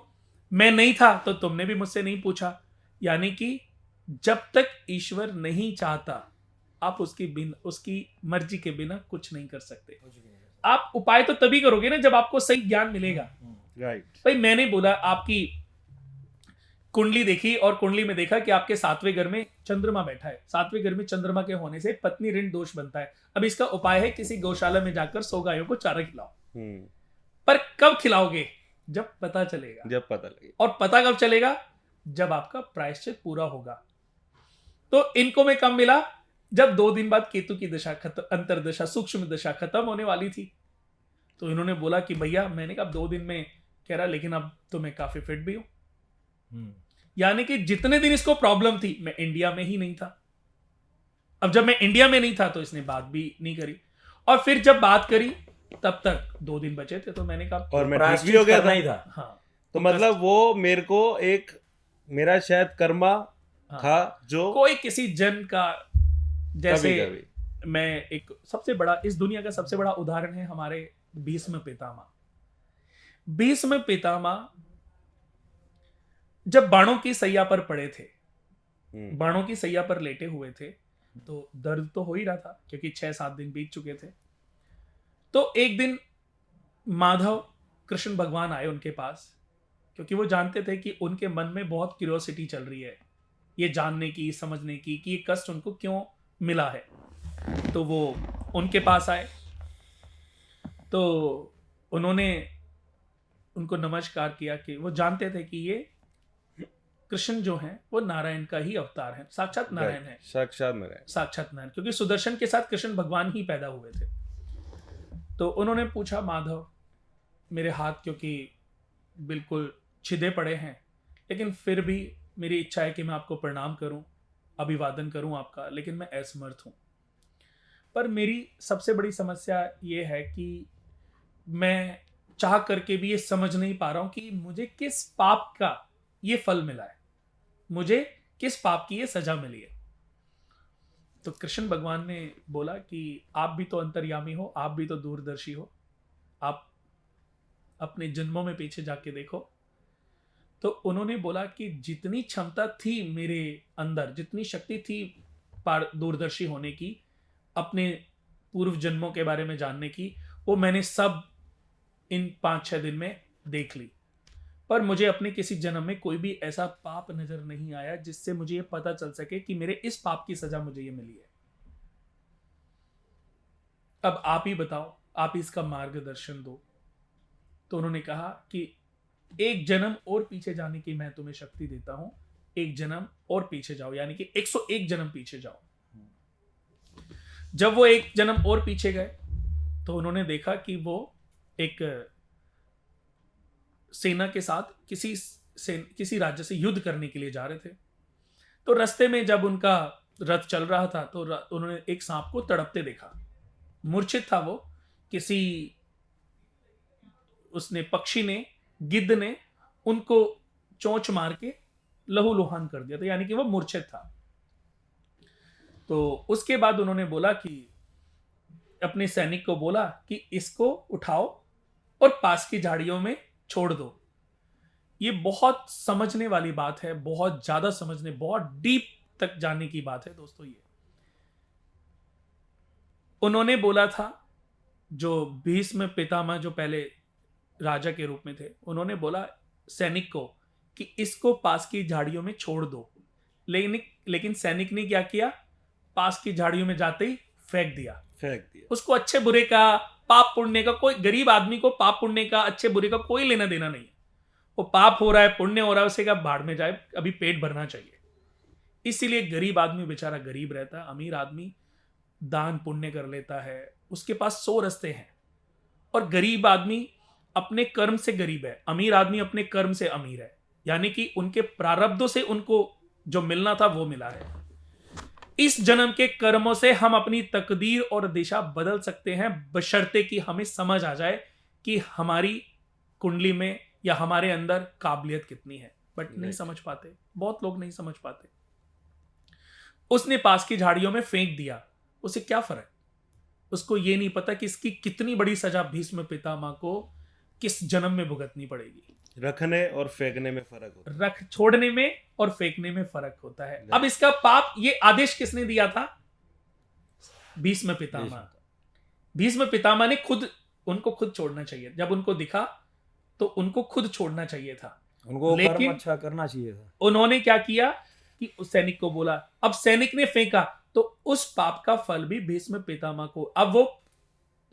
मैं नहीं था तो तुमने भी मुझसे नहीं पूछा। यानी कि जब तक ईश्वर नहीं चाहता आप उसकी मर्जी के बिना कुछ नहीं कर सकते। आप उपाय तो तभी करोगे ना जब आपको सही ज्ञान मिलेगा। राइट। भाई मैंने बोला आपकी कुंडली देखी और कुंडली में देखा कि आपके 7वें घर में चंद्रमा बैठा है। 7वें घर में चंद्रमा के होने से पत्नी ऋण दोष बनता है। अब इसका उपाय है किसी गौशाला में जाकर 100 गायों को चारा खिलाओ। पर कब खिलाओगे? जब पता चलेगा। जब पता लगे। और पता कब चलेगा? जब आपका प्रायश्चित पूरा होगा। तो इनको में कब मिला? जब 2 दिन बाद केतु की दशा अंतर्दशा सूक्ष्म दशा खत्म होने वाली थी। तो इन्होंने बोला कि भैया, मैंने कहा 2 दिन में, कह रहा लेकिन अब तो मैं काफी फिट भी हूं। यानी कि जितने दिन इसको प्रॉब्लम थी मैं इंडिया में ही नहीं था। अब जब मैं इंडिया में नहीं था तो इसने बात भी नहीं करी, और फिर जब बात करी तब तक 2 दिन बचे थे, तो मैंने कहा और मैं ठीक भी हो गया था। हाँ, तो मतलब वो मेरे को एक, मेरा शायद कर्मा था जो कोई किसी जन का, जैसे कभी मैं एक सबसे बड़ा, इस दुनिया का सबसे बड़ा उदाहरण है हमारे भीष्म पितामह। भीष्म पितामह जब बाणों की सैया पर पड़े थे, बाणों की सैया पर लेटे हुए थे, तो दर्द तो हो ही रहा था क्योंकि 6-7 दिन बीत चुके थे। तो एक दिन माधव कृष्ण भगवान आए उनके पास, क्योंकि वो जानते थे कि उनके मन में बहुत क्यूरियोसिटी चल रही है, ये जानने की, समझने की कि ये कष्ट उनको क्यों मिला है। तो वो उनके पास आए, तो उन्होंने उनको नमस्कार किया कि वो जानते थे कि ये कृष्ण जो हैं वो नारायण का ही अवतार है, साक्षात नारायण है, साक्षात नारायण, साक्षात नारायण, क्योंकि सुदर्शन के साथ कृष्ण भगवान ही पैदा हुए थे। तो उन्होंने पूछा, माधव मेरे हाथ क्योंकि बिल्कुल छिदे पड़े हैं, लेकिन फिर भी मेरी इच्छा है कि मैं आपको प्रणाम करूं, अभिवादन करूं आपका, लेकिन मैं असमर्थ हूं। पर मेरी सबसे बड़ी समस्या ये है कि मैं चाह करके भी ये समझ नहीं पा रहा हूं कि मुझे किस पाप का ये फल मिला है, मुझे किस पाप की ये सजा मिली है। तो कृष्ण भगवान ने बोला कि आप भी तो अंतर्यामी हो, आप भी तो दूरदर्शी हो, आप अपने जन्मों में पीछे जाके देखो। तो उन्होंने बोला कि जितनी क्षमता थी मेरे अंदर, जितनी शक्ति थी दूरदर्शी होने की, अपने पूर्व जन्मों के बारे में जानने की, वो मैंने सब इन 5-6 दिन में देख ली। पर मुझे अपने किसी जन्म में कोई भी ऐसा पाप नजर नहीं आया जिससे मुझे ये पता चल सके कि मेरे इस पाप की सजा मुझे ये मिली है। अब आप ही बताओ, आप इसका मार्गदर्शन दो। तो उन्होंने कहा कि एक जन्म और पीछे जाने की मैं तुम्हें शक्ति देता हूं, एक जन्म और पीछे जाओ, यानी कि 101 जन्म पीछे जाओ। जब वो एक जन्म और पीछे गए तो उन्होंने देखा कि वो एक सेना के साथ किसी राज्य से युद्ध करने के लिए जा रहे थे। तो रास्ते में जब उनका रथ चल रहा था तो उन्होंने एक सांप को तड़पते देखा। मूर्छित था वो, किसी उसने, पक्षी ने, गिद्ध ने उनको चोंच मार के लहूलुहान कर दिया था, यानी कि वो मूर्छित था। तो उसके बाद उन्होंने बोला कि अपने सैनिक को बोला कि इसको उठाओ और पास की झाड़ियों में छोड़ दो। ये बहुत समझने वाली बात है, बहुत ज्यादा समझने, बहुत डीप तक जाने की बात है दोस्तों। ये उन्होंने बोला था, जो भीष्म पितामह जो पहले राजा के रूप में थे, उन्होंने बोला सैनिक को कि इसको पास की झाड़ियों में छोड़ दो। लेकिन सैनिक ने क्या किया? पास की झाड़ियों में जाते ही फेंक दिया। उसको अच्छे बुरे का, पाप पुण्य का, कोई गरीब आदमी को पाप पुण्य का, अच्छे बुरे का कोई लेना देना नहीं है। वो पाप हो रहा है, पुण्य हो रहा है, उसे क्या भाड़ में जाए, अभी पेट भरना चाहिए। इसीलिए गरीब आदमी बेचारा गरीब रहता है, अमीर आदमी दान पुण्य कर लेता है, उसके पास 100 रास्ते हैं। और गरीब आदमी अपने कर्म से गरीब है, अमीर आदमी अपने कर्म से अमीर है, यानी कि उनके प्रारब्धों से उनको जो मिलना था वो मिला है। इस जन्म के कर्मों से हम अपनी तकदीर और दिशा बदल सकते हैं, बशर्ते कि हमें समझ आ जाए कि हमारी कुंडली में या हमारे अंदर काबिलियत कितनी है। बट नहीं समझ पाते, बहुत लोग नहीं समझ पाते। उसने पास की झाड़ियों में फेंक दिया, उसे क्या फर्क? उसको ये नहीं पता कि इसकी कितनी बड़ी सजा भीष्म पितामह को किस जन्म में भुगतनी पड़ेगी। रखने और फेंकने में फर्क होता है। रख छोड़ने में और फेंकने में फर्क होता है। अब इसका पाप, ये आदेश किसने दिया था? भीष्म पितामह। भीष्म पितामह ने उनको खुद छोड़ना चाहिए। जब उनको दिखा तो उनको खुद छोड़ना चाहिए था, उनको लेकिन कर्म अच्छा करना चाहिए था। उन्होंने क्या किया कि उस सैनिक को बोला, अब सैनिक ने फेंका तो उस पाप का फल भी भीष्म पितामह को। अब वो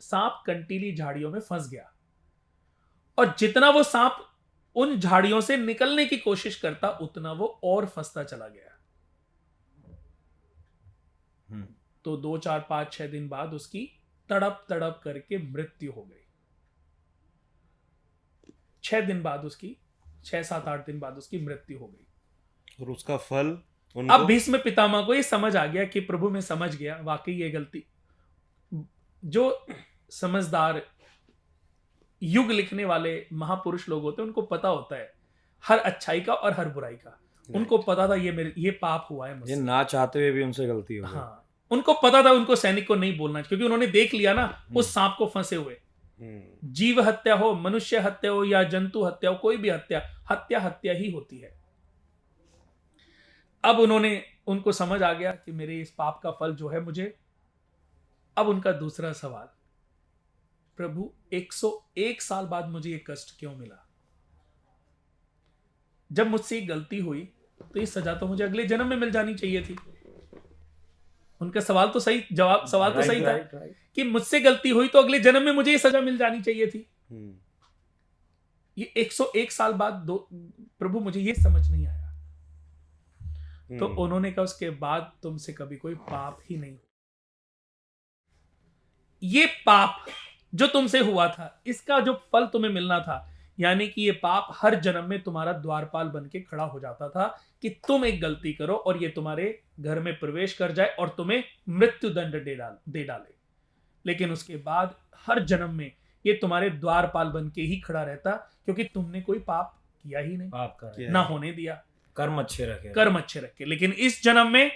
सांप कंटीली झाड़ियों में फंस गया, और जितना वो सांप उन झाड़ियों से निकलने की कोशिश करता उतना वो और फंसता चला गया। तो 2, 4, 5, 6 दिन बाद उसकी तड़प तड़प करके मृत्यु हो गई। 6 दिन बाद उसकी, 6, 7, 8 दिन बाद उसकी मृत्यु हो गई। और उसका फल अब भीष्म पितामह को ये समझ आ गया कि प्रभु में समझ गया वाकई ये गलती। जो समझदार युग लिखने वाले महापुरुष लोग होते हैं उनको पता होता है हर अच्छाई का और हर बुराई का। उनको पता था ये पाप हुआ है मुझसे। ये ना चाहते हुए भी उनसे गलती हो गई। हाँ, उनको पता था उनको सैनिक को नहीं बोलना, क्योंकि उन्होंने देख लिया ना उस सांप को फंसे हुए। जीव हत्या हो, मनुष्य हत्या हो या जंतु हत्या हो, कोई भी हत्या ही होती है। अब उनको समझ आ गया कि मेरे इस पाप का फल जो है मुझे। अब उनका दूसरा सवाल, प्रभु 101 साल बाद मुझे ये कष्ट क्यों मिला? जब मुझसे गलती हुई तो ये सजा तो मुझे अगले जन्म में मिल जानी चाहिए थी। उनका सवाल तो सही था कि मुझसे गलती हुई तो अगले जन्म में मुझे ये सजा मिल जानी चाहिए थी। ये 101 साल बाद प्रभु मुझे ये समझ नहीं आया। तो उन्होंने कहा उसके बाद तुमसे कभी कोई पाप ही नहीं। ये पाप जो तुमसे हुआ था, इसका जो फल तुम्हें मिलना था, यानी कि ये पाप हर जन्म में तुम्हारा द्वारपाल बन के खड़ा हो जाता था कि तुम एक गलती करो और ये तुम्हारे घर में प्रवेश कर जाए और तुम्हें मृत्यु दंड दे डाले। लेकिन उसके बाद हर जन्म में ये तुम्हारे द्वारपाल बन के ही खड़ा रहता, क्योंकि तुमने कोई पाप किया ही नहीं, पाप कर ना होने दिया, कर्म अच्छे रखे। लेकिन इस जन्म में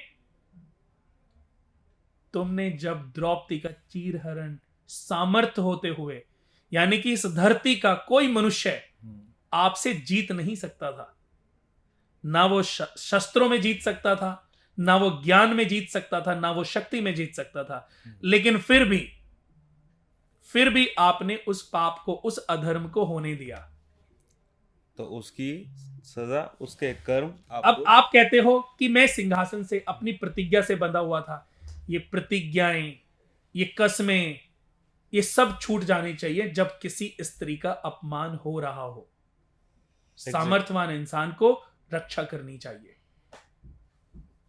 तुमने जब द्रौपदी का चीरहरण सामर्थ्य होते हुए, यानी कि इस धरती का कोई मनुष्य आपसे जीत नहीं सकता था, ना वो शस्त्रों में जीत सकता था, ना वो ज्ञान में जीत सकता था, ना वो शक्ति में जीत सकता था, लेकिन फिर भी आपने उस पाप को, उस अधर्म को होने दिया। तो उसकी सजा, उसके कर्म अब आप कहते हो कि मैं सिंहासन से अपनी प्रतिज्ञा से बंधा हुआ था। ये प्रतिज्ञाएं, ये कसमें, ये सब छूट जानी चाहिए जब किसी स्त्री का अपमान हो रहा हो। सामर्थ्यवान इंसान को रक्षा करनी चाहिए।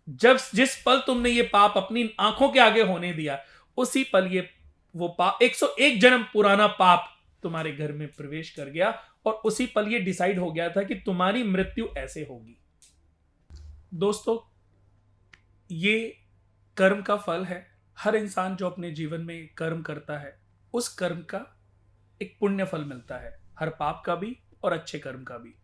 जब जिस पल तुमने ये पाप अपनी आंखों के आगे होने दिया, उसी पल वो पाप, 101 जन्म पुराना पाप तुम्हारे घर में प्रवेश कर गया, और उसी पल ये डिसाइड हो गया था कि तुम्हारी मृत्यु ऐसे होगी। दोस्तों, ये कर्म का फल है। हर इंसान जो अपने जीवन में कर्म करता है, उस कर्म का एक पुण्य फल मिलता है। हर पाप का भी और अच्छे कर्म का भी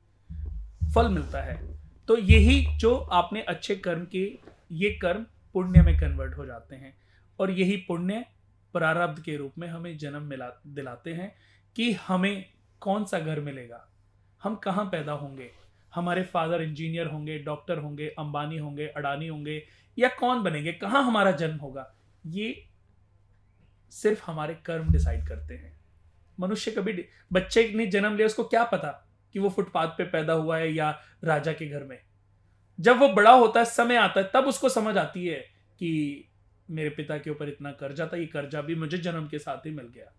फल मिलता है। तो यही जो आपने अच्छे कर्म के, ये कर्म पुण्य में कन्वर्ट हो जाते हैं, और यही पुण्य प्रारब्ध के रूप में हमें जन्म दिलाते हैं कि हमें कौन सा घर मिलेगा, हम कहाँ पैदा होंगे, हमारे फादर इंजीनियर होंगे, डॉक्टर होंगे, अंबानी होंगे, अडानी होंगे, या कौन बनेंगे, कहाँ हमारा जन्म होगा, ये सिर्फ हमारे कर्म डिसाइड करते हैं। मनुष्य कभी, बच्चे ने जन्म लिया, उसको क्या पता कि वो फुटपाथ पे पैदा हुआ है या राजा के घर में। जब वो बड़ा होता है, समय आता है, तब उसको समझ आती है कि मेरे पिता के ऊपर इतना कर्जा था, ये कर्जा भी मुझे जन्म के साथ ही मिल गया।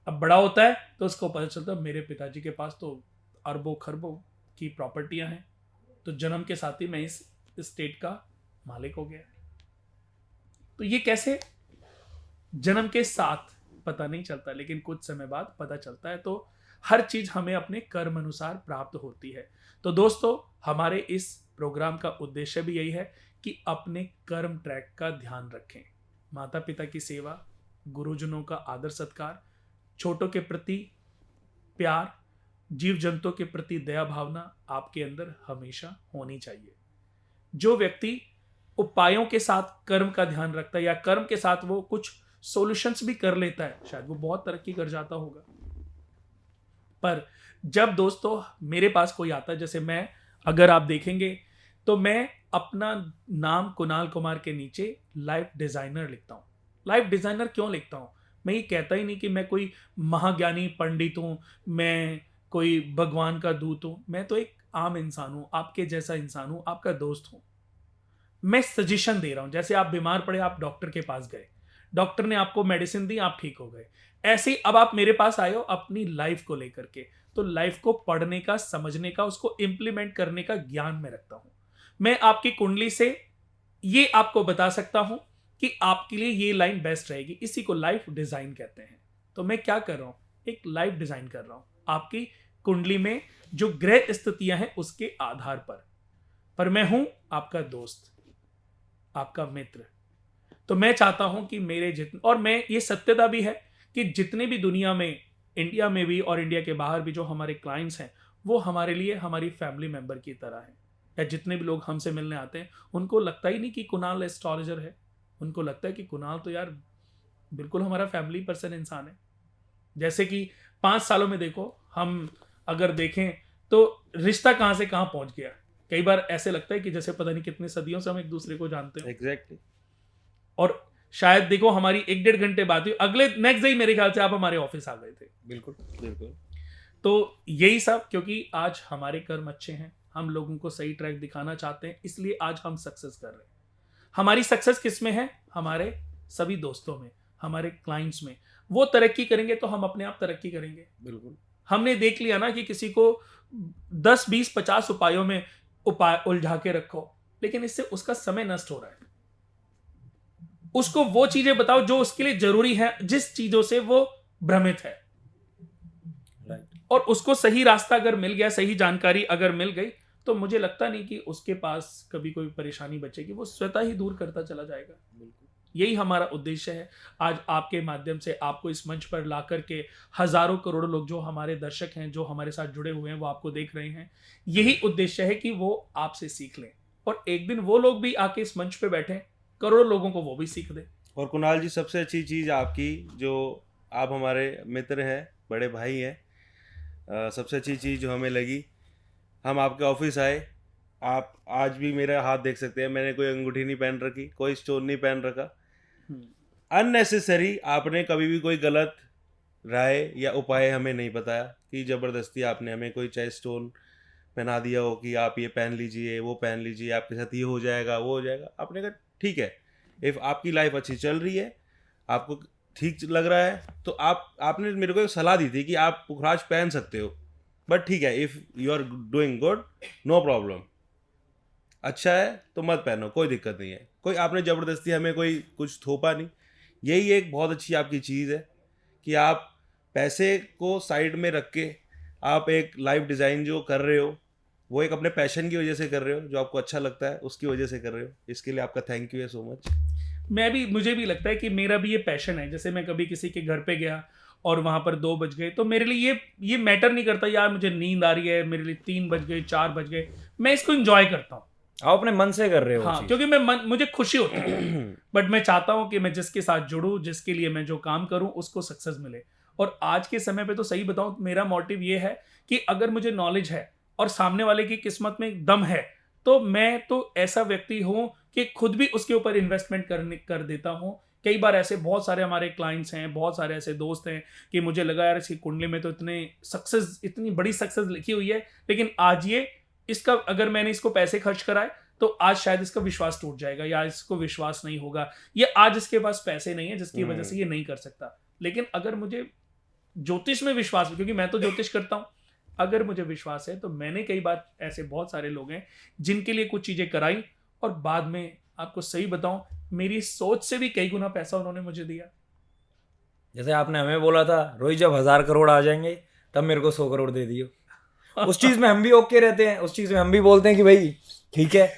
अब बड़ा होता है तो उसको पता चलता है मेरे पिताजी के पास तो अरबों खरबों की प्रॉपर्टियां हैं, तो जन्म के साथ ही मैं इस स्टेट का मालिक हो गया। तो ये कैसे जन्म के साथ पता नहीं चलता, लेकिन कुछ समय बाद पता चलता है। तो हर चीज हमें अपने कर्म अनुसार प्राप्त होती है। तो दोस्तों, हमारे इस प्रोग्राम का उद्देश्य भी यही है कि अपने कर्म ट्रैक का ध्यान रखें। माता पिता की सेवा, गुरुजनों का आदर सत्कार, छोटों के प्रति प्यार, जीव जंतुओं के प्रति दया भावना आपके अंदर हमेशा होनी चाहिए। जो व्यक्ति उपायों के साथ कर्म का ध्यान रखता है या कर्म के साथ वो कुछ सॉल्यूशंस भी कर लेता है, शायद वो बहुत तरक्की कर जाता होगा। पर जब दोस्तों मेरे पास कोई आता है, जैसे मैं, अगर आप देखेंगे तो मैं अपना नाम कुणाल कुमार के नीचे लाइफ डिजाइनर लिखता हूँ। लाइफ डिजाइनर क्यों लिखता हूँ? मैं ये कहता ही नहीं कि मैं कोई महाज्ञानी पंडित हूँ, मैं कोई भगवान का दूत हूँ। मैं तो एक आम इंसान हूँ, आपके जैसा इंसान हूँ, आपका दोस्त हूँ। मैं सजेशन दे रहा हूँ। जैसे आप बीमार पड़े, आप डॉक्टर के पास गए, डॉक्टर ने आपको मेडिसिन दी, आप ठीक हो गए। ऐसे ही अब आप मेरे पास आए हो अपनी लाइफ को लेकर के। तो लाइफ को पढ़ने का, समझने का, उसको इंप्लीमेंट करने का ज्ञान में रखता हूं। मैं आपकी कुंडली से ये आपको बता सकता हूं कि आपके लिए ये लाइन बेस्ट रहेगी। इसी को लाइफ डिजाइन कहते हैं। तो मैं क्या कर रहा हूं? एक लाइफ डिजाइन कर रहा हूं आपकी कुंडली में जो ग्रह स्थितियां हैं उसके आधार पर मैं हूं आपका दोस्त, आपका मित्र। तो मैं चाहता हूं कि मेरे जितने, और मैं ये सत्यता भी है कि जितने भी दुनिया में, इंडिया में भी और इंडिया के बाहर भी जो हमारे क्लाइंट्स हैं, वो हमारे लिए हमारी फैमिली मेंबर की तरह हैं। या जितने भी लोग हमसे मिलने आते हैं, उनको लगता ही नहीं कि कुणाल एस्ट्रोलॉजर है। उनको लगता है कि कुणाल तो यार बिल्कुल हमारा फैमिली पर्सन इंसान है। जैसे कि 5 सालों में देखो, हम अगर देखें तो रिश्ता कहाँ से कहाँ पहुंच गया। कई बार ऐसे लगता है कि जैसे पता नहीं कितने सदियों से हम एक दूसरे को जानते हैं। एग्जैक्टली। और शायद देखो हमारी 1-1.5 घंटे बात हुई, अगले नेक्स्ट डे मेरे ख्याल से आप हमारे ऑफिस आ गए थे। बिल्कुल बिल्कुल। तो यही सब क्योंकि आज हमारे कर्म अच्छे हैं, हम लोगों को सही ट्रैक दिखाना चाहते हैं, इसलिए आज हम सक्सेस कर रहे हैं। हमारी सक्सेस किस में है? हमारे सभी दोस्तों में, हमारे क्लाइंट्स में। वो तरक्की करेंगे तो हम अपने आप तरक्की करेंगे। बिल्कुल। हमने देख लिया ना कि किसी को 10, 20, 50 उपायों में उलझा के रखो, लेकिन इससे उसका समय नष्ट हो रहा है। उसको वो चीजें बताओ जो उसके लिए जरूरी है, जिस चीजों से वो भ्रमित है। और उसको सही रास्ता अगर मिल गया, सही जानकारी अगर मिल गई, तो मुझे लगता नहीं कि उसके पास कभी कोई परेशानी बचेगी। वो स्वतः ही दूर करता चला जाएगा। यही हमारा उद्देश्य है। आज आपके माध्यम से आपको इस मंच पर ला करके हजारों करोड़ों लोग जो हमारे दर्शक हैं, जो हमारे साथ जुड़े हुए हैं, वो आपको देख रहे हैं। यही उद्देश्य है कि वो आपसे सीख लें और एक दिन वो लोग भी आके इस मंच पे बैठे, करोड़ों लोगों को वो भी सीख दें। और कुणाल जी, सबसे अच्छी चीज़ आपकी, जो आप हमारे मित्र हैं, बड़े भाई हैं, सबसे अच्छी चीज़ जो हमें लगी, हम आपके ऑफिस आए, आप आज भी मेरा हाथ देख सकते हैं, मैंने कोई अंगूठी नहीं पहन रखी, कोई स्टोन नहीं पहन रखा। अननेसेसरी आपने कभी भी कोई गलत राय या उपाय हमें नहीं बताया कि ज़बरदस्ती आपने हमें कोई चाहे स्टोन पहना दिया हो कि आप ये पहन लीजिए, वो पहन लीजिए, आपके साथ ये हो जाएगा, वो हो जाएगा। आपने कहा ठीक है, इफ़ आपकी लाइफ अच्छी चल रही है, आपको ठीक लग रहा है, तो आपने मेरे को एक सलाह दी थी कि आप पुखराज पहन सकते हो, बट ठीक है, if you are doing good, no problem, अच्छा है तो मत पहनो, कोई दिक्कत नहीं है। कोई आपने ज़बरदस्ती हमें कोई कुछ थोपा नहीं। यही एक बहुत अच्छी आपकी चीज़ है कि आप पैसे को साइड में रख के आप एक लाइफ डिज़ाइन जो कर रहे हो, वो एक अपने पैशन की वजह से कर रहे हो, जो आपको अच्छा लगता है उसकी वजह से कर रहे हो। इसके लिए आपका थैंक यू है सो मच। मुझे भी लगता है कि मेरा भी ये पैशन है। जैसे मैं कभी किसी के घर पे गया और वहां पर 2 बज गए, तो मेरे लिए ये मैटर नहीं करता यार मुझे नींद आ रही है, मेरे लिए 3 बज गए, 4 बज गए, मैं इसको एंजॉय करता हूँ। आप अपने मन से कर रहे हो। हाँ, क्योंकि मुझे खुशी होती है। बट मैं चाहता हूँ कि मैं जिसके साथ जुड़ूं, जिसके लिए मैं जो काम करूं, उसको सक्सेस मिले। और आज के समय पे तो सही बताऊं, मेरा मोटिव ये है कि अगर मुझे नॉलेज है और सामने वाले की किस्मत में दम है, तो मैं तो ऐसा व्यक्ति हूं कि खुद भी उसके ऊपर इन्वेस्टमेंट कर देता हूं। कई बार ऐसे बहुत सारे हमारे क्लाइंट्स हैं, बहुत सारे ऐसे दोस्त हैं कि मुझे लगा यार इसकी कुंडली में तो इतनी बड़ी सक्सेस लिखी हुई है, लेकिन आज ये इसका, अगर मैंने इसको पैसे खर्च कराए तो आज शायद इसका विश्वास टूट जाएगा या इसको विश्वास नहीं होगा, या आज इसके पास पैसे नहीं है जिसकी वजह से ये नहीं कर सकता। लेकिन अगर मुझे ज्योतिष में विश्वास, क्योंकि मैं तो ज्योतिष करता हूं, अगर मुझे विश्वास है, तो मैंने कई बार ऐसे बहुत सारे लोग हैं जिनके लिए कुछ चीजें कराई और बाद में आपको सही बताऊं, मेरी सोच से भी कई गुना पैसा उन्होंने मुझे दिया। जैसे आपने हमें बोला था रोहित जब 1000 करोड़ आ जाएंगे तब मेरे को 100 करोड़ दे दियो। उस चीज में हम भी ओके रहते हैं, उस चीज में हम भी बोलते हैं कि भाई ठीक है।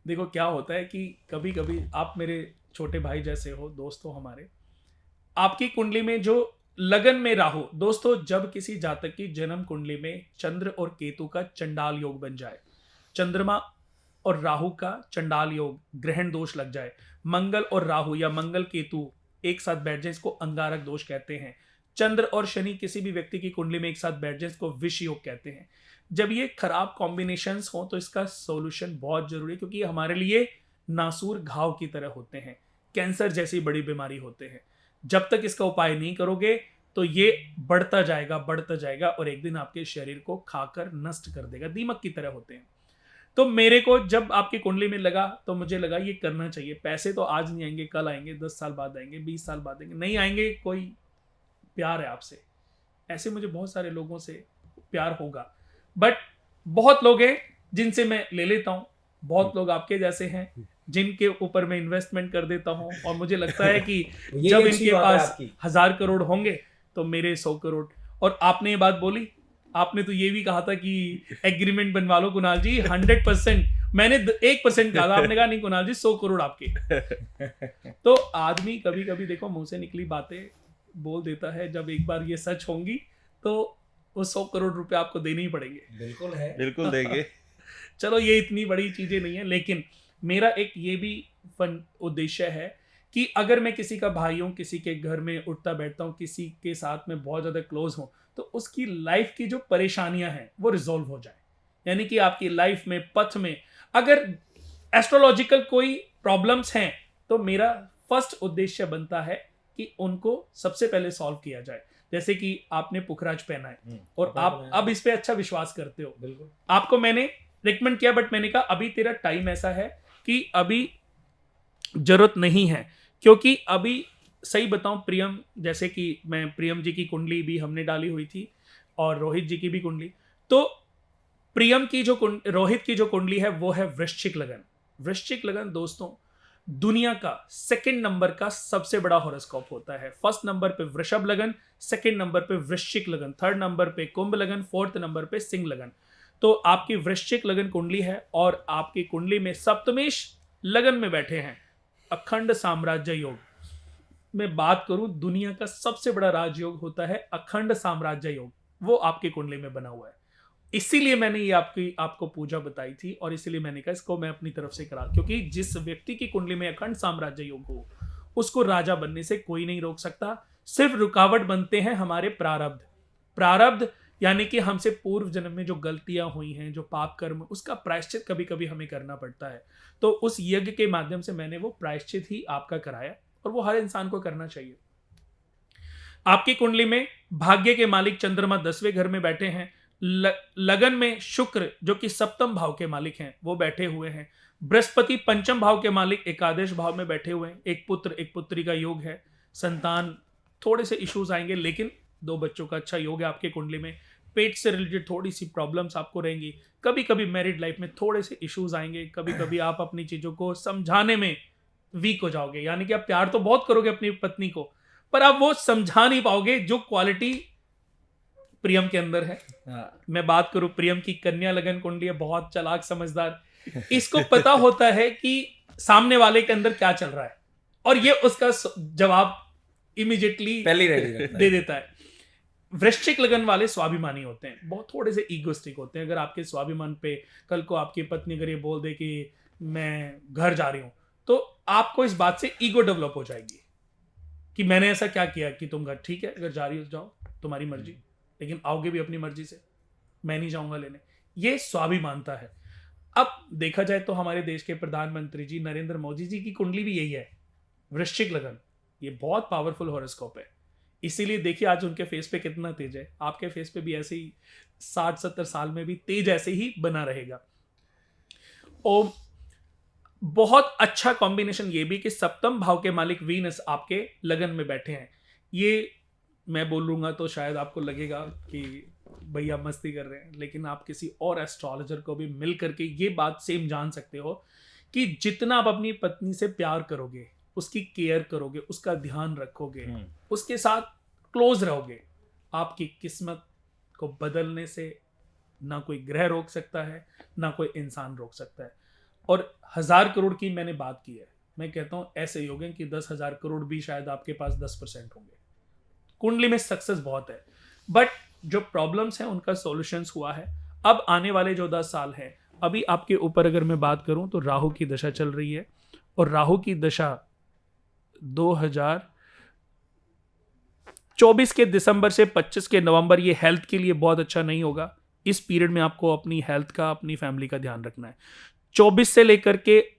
देखो क्या होता है कि कभी कभी आप मेरे छोटे भाई जैसे हो, दोस्त हो हमारे, आपकी कुंडली में जो लगन में राहु, दोस्तों जब किसी जातक की जन्म कुंडली में चंद्र और केतु का चंडाल योग बन जाए, चंद्रमा और राहु का चंडाल योग, ग्रहण दोष लग जाए, मंगल और राहु या मंगल केतु एक साथ बैठ जाए, इसको अंगारक दोष कहते हैं। चंद्र और शनि किसी भी व्यक्ति की कुंडली में एक साथ बैठ जाए, इसको विष योग कहते हैं। जब ये खराब कॉम्बिनेशंस हो तो इसका सॉल्यूशन बहुत जरूरी है, क्योंकि ये हमारे लिए नासूर घाव की तरह होते हैं, कैंसर जैसी बड़ी बीमारी होते हैं। जब तक इसका उपाय नहीं करोगे तो ये बढ़ता जाएगा और एक दिन आपके शरीर को खाकर नष्ट कर देगा, दीमक की तरह होते हैं। तो मेरे को जब आपकी कुंडली में लगा तो मुझे लगा ये करना चाहिए। पैसे तो आज नहीं आएंगे, कल आएंगे, 10 साल बाद आएंगे, 20 साल बाद आएंगे, नहीं आएंगे, कोई प्यार है आपसे, ऐसे मुझे बहुत सारे लोगों से प्यार होगा, बट बहुत लोग हैं जिनसे मैं ले लेता हूँ, बहुत लोग आपके जैसे हैं जिनके ऊपर मैं इन्वेस्टमेंट कर देता हूँ, और मुझे लगता है कि जब इनके पास 1000 करोड़ होंगे तो मेरे 100 करोड़। और आपने ये बात बोली, आपने तो ये भी कहा था कि एग्रीमेंट बनवा लो कुणाल जी 100%, मैंने 1% कहा था, आपने कहा नहीं कुणाल जी 100 करोड़ आपके। तो आदमी कभी कभी देखो मुंह से निकली बातें बोल देता है, जब एक बार ये सच होंगी तो वो 100 करोड़ रुपए आपको देने ही पड़ेंगे। बिल्कुल है, बिल्कुल देंगे। चलो ये इतनी बड़ी चीजें नहीं है, लेकिन मेरा एक ये भी फन उद्देश्य है कि अगर मैं किसी का भाई हूँ, किसी के घर में उठता बैठता हूँ, किसी के साथ में बहुत ज़्यादा क्लोज हूँ, तो उसकी लाइफ की जो परेशानियां हैं वो रिजॉल्व हो जाए। यानी कि आपकी लाइफ में, पथ में अगर एस्ट्रोलॉजिकल कोई प्रॉब्लम्स हैं तो मेरा फर्स्ट उद्देश्य बनता है कि उनको सबसे पहले सॉल्व किया जाए। जैसे कि आपने पुखराज पहना है और आप अब इस पे अच्छा विश्वास करते हो, बिल्कुल आपको मैंने रिकमेंड किया, बट मैंने कहा अभी तेरा टाइम ऐसा है कि अभी जरूरत नहीं है, क्योंकि अभी सही बताऊं प्रियम, जैसे कि मैं प्रियम जी की कुंडली भी हमने डाली हुई थी और रोहित जी की भी कुंडली, तो प्रियम की जो रोहित की जो कुंडली है वो है वृश्चिक लगन। वृश्चिक लगन दोस्तों दुनिया का सेकंड नंबर का सबसे बड़ा हॉरोस्कोप होता है। फर्स्ट नंबर पे वृषभ लगन, सेकंड नंबर पे वृश्चिक लगन, थर्ड नंबर पे कुंभ लगन, फोर्थ नंबर पे सिंह लगन। तो आपकी वृश्चिक लगन कुंडली है और आपकी कुंडली में सप्तमेश लगन में बैठे हैं, अखंड साम्राज्य योग। मैं बात करूं दुनिया का सबसे बड़ा राजयोग होता है अखंड साम्राज्य योग, वो आपकी कुंडली में बना हुआ है। इसीलिए मैंने ये आपको पूजा बताई थी और इसीलिए मैंने कहा इसको मैं अपनी तरफ से करा, क्योंकि जिस व्यक्ति की कुंडली में अखंड साम्राज्य योग हो उसको राजा बनने से कोई नहीं रोक सकता। सिर्फ रुकावट बनते हैं हमारे प्रारब्ध। प्रारब्ध यानी कि हमसे पूर्व जन्म में जो गलतियां हुई हैं, जो पाप कर्म, उसका प्रायश्चित कभी कभी हमें करना पड़ता है। तो उस यज्ञ के माध्यम से मैंने वो प्रायश्चित ही आपका कराया और वो हर इंसान को करना चाहिए। आपकी कुंडली में भाग्य के मालिक चंद्रमा 10वें घर में बैठे हैं, लगन में शुक्र जो कि सप्तम भाव के मालिक हैं वो बैठे हुए हैं, बृहस्पति पंचम भाव के मालिक एकादश भाव में बैठे हुए हैं, एक पुत्र एक पुत्री का योग है, संतान थोड़े से इश्यूज आएंगे लेकिन 2 बच्चों का अच्छा योग है आपके कुंडली में। पेट से रिलेटेड थोड़ी सी प्रॉब्लम्स आपको रहेंगी, कभी कभी मैरिड लाइफ में थोड़े से इश्यूज आएंगे, कभी कभी आप अपनी चीजों को समझाने में वीक हो जाओगे, यानी कि आप प्यार तो बहुत करोगे अपनी पत्नी को पर आप वो समझा नहीं पाओगे जो क्वालिटी प्रियम के अंदर है। मैं बात करूं प्रियम की कन्या लगन कुंडली है, बहुत चालाक समझदार, इसको पता होता है कि सामने वाले के अंदर क्या चल रहा है और ये उसका जवाब इमीडिएटली पहले रेडी दे देता है। वृश्चिक लगन वाले स्वाभिमानी होते हैं, बहुत थोड़े से ईगोस्टिक होते हैं। अगर आपके स्वाभिमान पे कल को आपकी पत्नी अगर ये बोल दे कि मैं घर जा रही हूं तो आपको इस बात से ईगो डेवलप हो जाएगी कि मैंने ऐसा क्या किया कि तुम घर, ठीक है अगर जा रही हो जाओ, तुम्हारी मर्जी, लेकिन आओगे भी अपनी मर्जी से, मैं नहीं जाऊंगा लेने। ये स्वाभिमानता है। अब देखा जाए तो हमारे देश के प्रधानमंत्री जी नरेंद्र मोदी जी की कुंडली भी यही है, वृश्चिक लगन। ये बहुत पावरफुल हॉरोस्कोप है, इसीलिए देखिए आज उनके फेस पे कितना तेज है, आपके फेस पे भी ऐसे ही 60-70 साल में भी तेज ऐसे ही बना रहेगा। और बहुत अच्छा कॉम्बिनेशन ये भी कि सप्तम भाव के मालिक वीनस आपके लगन में बैठे हैं। ये मैं बोलूंगा तो शायद आपको लगेगा कि भैया मस्ती कर रहे हैं, लेकिन आप किसी और एस्ट्रोलॉजर को भी मिल करके ये बात सेम जान सकते हो कि जितना आप अपनी पत्नी से प्यार करोगे उसकी केयर करोगे, उसका ध्यान रखोगे, उसके साथ क्लोज रहोगे, आपकी किस्मत को बदलने से ना कोई ग्रह रोक सकता है, ना कोई इंसान रोक सकता है। और 1000 करोड़ की मैंने बात की है, मैं कहता हूं ऐसे योग हैं कि 10,000 करोड़ भी शायद आपके पास 10% होंगे। कुंडली में सक्सेस बहुत है, बट जो प्रॉब्लम्स हैं उनका सॉल्यूशंस हुआ है। अब आने वाले जो 10 साल हैं, अभी आपके ऊपर अगर मैं बात करूं तो राहु की दशा चल रही है, और राहु की दशा 2024 के दिसंबर से 25 के नवंबर, ये हेल्थ के लिए बहुत अच्छा नहीं होगा। इस पीरियड में आपको अपनी हेल्थ का, अपनी फैमिली का ध्यान रखना है। 24 से लेकर के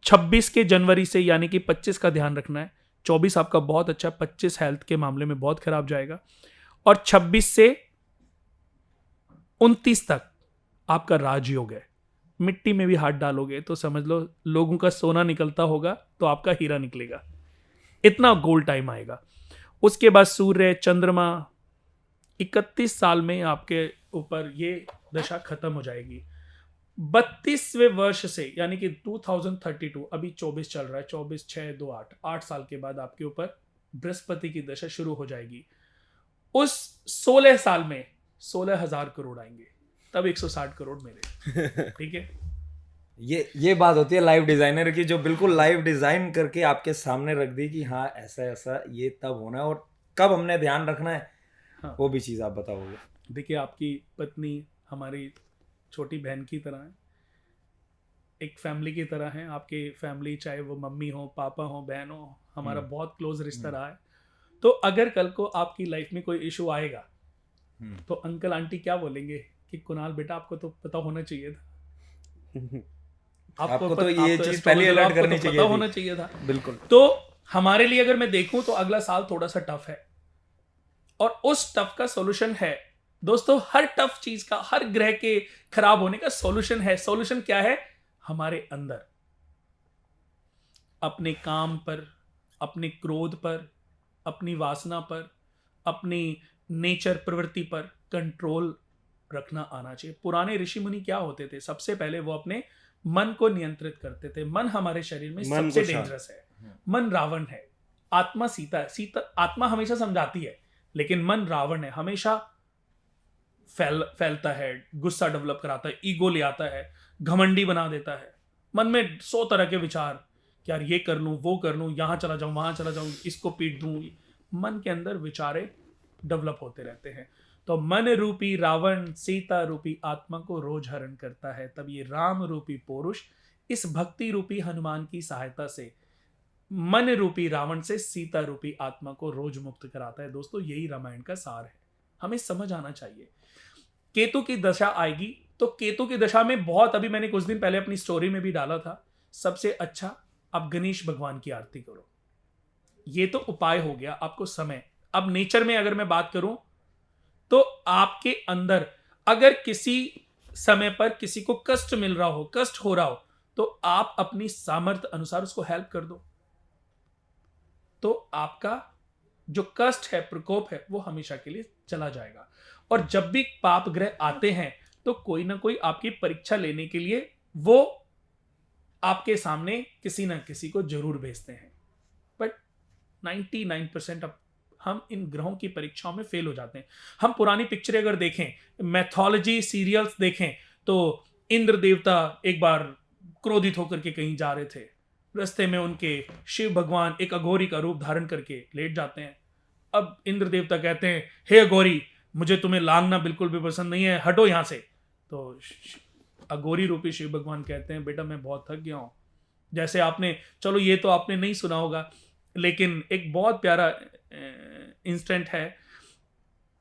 26 के जनवरी से यानी कि 25 का ध्यान रखना है। 24 आपका बहुत अच्छा, 25 हेल्थ के मामले में बहुत खराब जाएगा, और 26 से 29 तक आपका राजयोग है। मिट्टी में भी हाथ डालोगे तो समझ लो लोगों का सोना निकलता होगा तो आपका हीरा निकलेगा, इतना गोल्ड टाइम आएगा। उसके बाद सूर्य, चंद्रमा, 31 साल में आपके ऊपर ये दशा खत्म हो जाएगी। 32वें वर्ष से यानी कि 2032, अभी 24 चल रहा है, 24 6 2 8, 8 साल के बाद आपके ऊपर बृहस्पति की दशा शुरू हो जाएगी। उस 16 साल में 16,000 करोड़ आएंगे, तब 160 करोड़ मेरे। ठीक है, ये बात होती है लाइव डिजाइनर की, जो बिल्कुल लाइव डिजाइन करके आपके सामने रख दी कि हाँ ऐसा ऐसा ये तब होना है और कब हमने ध्यान रखना है। हाँ। वो भी चीज आप बताओगे। देखिए, आपकी पत्नी हमारी छोटी बहन की तरह है, एक फैमिली की तरह है। आपकी फैमिली, चाहे वो मम्मी हो, पापा हो, बहन हो, हमारा बहुत क्लोज रिश्ता रहा है। तो अगर कल को आपकी लाइफ में कोई इशू आएगा तो अंकल आंटी क्या बोलेंगे कि कुणाल बेटा आपको तो पता होना चाहिए था, आपको तो ये चीज पहले अलर्ट करनी चाहिए, पता होना चाहिए था। बिल्कुल। तो हमारे लिए अगर मैं देखूं तो अगला साल थोड़ा सा टफ है, और उस टफ का सॉल्यूशन है दोस्तों। हर टफ चीज का, हर ग्रह के खराब होने का सॉल्यूशन है। सॉल्यूशन क्या है? हमारे अंदर अपने काम पर, अपने क्रोध पर, अपनी वासना पर, अपनी नेचर प्रवृत्ति पर कंट्रोल रखना आना चाहिए। पुराने ऋषि मुनि क्या होते थे? सबसे पहले वो अपने मन को नियंत्रित करते थे। मन हमारे शरीर में सबसे डेंजरस है। मन रावण है, आत्मा सीता है। आत्मा हमेशा समझाती है, लेकिन मन रावण है, हमेशा फैलता है, गुस्सा डेवलप कराता है, ईगो ले आता है, घमंडी बना देता है। मन में 100 तरह के विचार, यार ये कर लूं, वो कर लूं, यहां चला जाऊं, वहां चला जाऊं, इसको पीट दूं। मन के अंदर विचारे डेवलप होते रहते हैं। तो मन रूपी रावण सीता रूपी आत्मा को रोज हरण करता है। तब ये राम रूपी पुरुष इस भक्ति रूपी हनुमान की सहायता से मन रूपी रावण से सीता रूपी आत्मा को रोज मुक्त कराता है। दोस्तों, यही रामायण का सार है, हमें समझ आना चाहिए। केतु की दशा आएगी तो केतु की दशा में बहुत, अभी मैंने कुछ दिन पहले अपनी स्टोरी में भी डाला था, सबसे अच्छा आप गणेश भगवान की आरती करो। ये तो उपाय हो गया, आपको समय। अब नेचर में अगर मैं बात करूं तो आपके अंदर अगर किसी समय पर किसी को कष्ट मिल रहा हो, कष्ट हो रहा हो, तो आप अपनी सामर्थ्य अनुसार उसको हेल्प कर दो, तो आपका जो कष्ट है, प्रकोप है, वो हमेशा के लिए चला जाएगा। और जब भी पाप ग्रह आते हैं तो कोई ना कोई आपकी परीक्षा लेने के लिए वो आपके सामने किसी ना किसी को जरूर भेजते हैं। बट 99% अब हम इन ग्रहों की परीक्षाओं में फेल हो जाते हैं। हम पुरानी पिक्चरें अगर देखें, मैथोलॉजी सीरियल्स देखें, तो इंद्र देवता एक बार क्रोधित होकर के कहीं जा रहे थे, रास्ते में उनके शिव भगवान एक अघोरी का रूप धारण करके लेट जाते हैं। अब इंद्र देवता कहते हैं, हे अघोरी, मुझे तुम्हें लांघना बिल्कुल भी पसंद नहीं है, हटो यहां से। तो अघोरी रूपी शिव भगवान कहते हैं, बेटा मैं बहुत थक गया हूं। जैसे आपने, चलो ये तो आपने नहीं सुना होगा, लेकिन एक बहुत प्यारा इंस्टेंट है,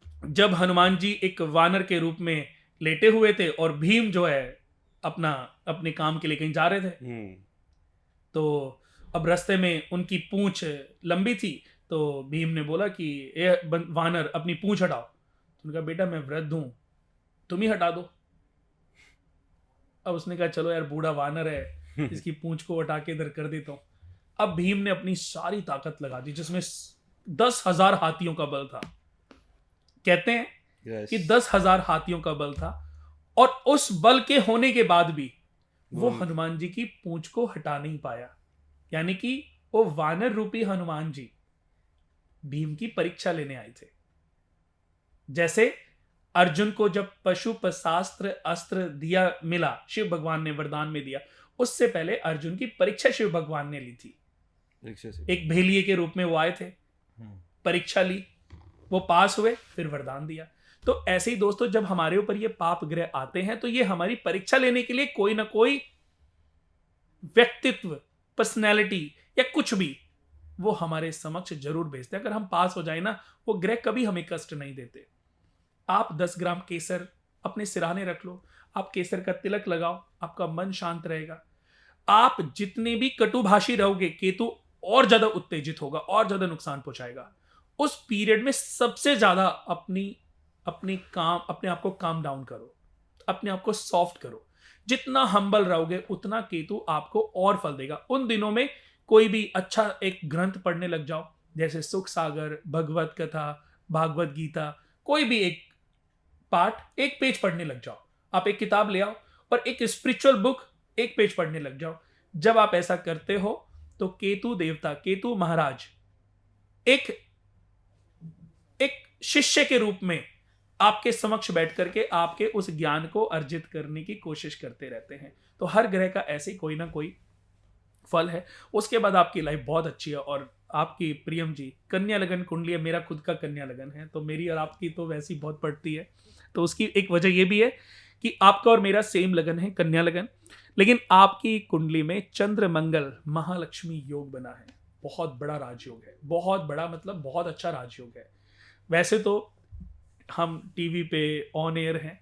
जब हनुमान जी एक वानर के रूप में लेटे हुए थे और भीम जो है अपने काम के लिए कहीं जा रहे थे। तो अब रास्ते में उनकी पूंछ लंबी थी, तो भीम ने बोला कि ए वानर, अपनी पूंछ हटाओ। तो उनका, बेटा मैं वृद्ध हूं, तुम ही हटा दो। अब उसने कहा, चलो यार बूढ़ा वानर है, इसकी पूंछ को हटा के इधर कर देता हूं। अब भीम ने अपनी सारी ताकत लगा दी, जिसमें 10,000 हाथियों का बल था। कहते हैं कि 10,000 हाथियों का बल था, और उस बल के होने के बाद भी वो हनुमान जी की पूंछ को हटा नहीं पाया। यानी कि वो वानर रूपी हनुमान जी भीम की परीक्षा लेने आए थे। जैसे अर्जुन को जब पशुपशास्त्र अस्त्र दिया मिला, शिव भगवान ने वरदान में दिया, उससे पहले अर्जुन की परीक्षा शिव भगवान ने ली थी। एक भेलिए के रूप में वो आए थे, परीक्षा ली, वो पास हुए, फिर वरदान दिया। तो ऐसे ही दोस्तों, जब हमारे ऊपर ये पाप ग्रह आते हैं तो ये हमारी परीक्षा लेने के लिए कोई ना कोई व्यक्तित्व, पर्सनैलिटी या कुछ भी वो हमारे समक्ष जरूर भेजते हैं। अगर हम पास हो जाए ना, वो ग्रह कभी हमें कष्ट नहीं देते। आप 10 ग्राम केसर अपने सिरहाने रख लो, आप केसर का तिलक लगाओ, आपका मन शांत रहेगा। आप जितने भी कटुभाषी रहोगे, केतु और ज्यादा उत्तेजित होगा और ज्यादा नुकसान पहुंचाएगा। उस पीरियड में सबसे ज्यादा अपने आप को काम डाउन करो, अपने आप को सॉफ्ट करो। जितना हम्बल रहोगे उतना केतु आपको और फल देगा। उन दिनों में कोई भी अच्छा एक ग्रंथ पढ़ने लग जाओ, जैसे सुख सागर, भगवत कथा, भागवत गीता, कोई भी एक पाठ, एक पेज पढ़ने लग जाओ। आप एक किताब ले आओ और एक स्पिरिचुअल बुक एक पेज पढ़ने लग जाओ। जब आप ऐसा करते हो तो केतु देवता, केतु महाराज एक शिष्य के रूप में आपके समक्ष बैठ करके आपके उस ज्ञान को अर्जित करने की कोशिश करते रहते हैं। तो हर ग्रह का ऐसे कोई ना कोई फल है। उसके बाद आपकी लाइफ बहुत अच्छी है। और आपकी प्रियम जी कन्या लगन कुंडली है, मेरा खुद का कन्या लगन है, तो मेरी और आपकी तो वैसी बहुत पड़ती है। तो उसकी एक वजह यह भी है कि आपका और मेरा सेम लगन है, कन्या लगन। लेकिन आपकी कुंडली में चंद्र मंगल महालक्ष्मी योग बना है, बहुत बड़ा राजयोग है, बहुत बड़ा मतलब बहुत अच्छा राजयोग है। वैसे तो हम टीवी पे ऑन एयर हैं।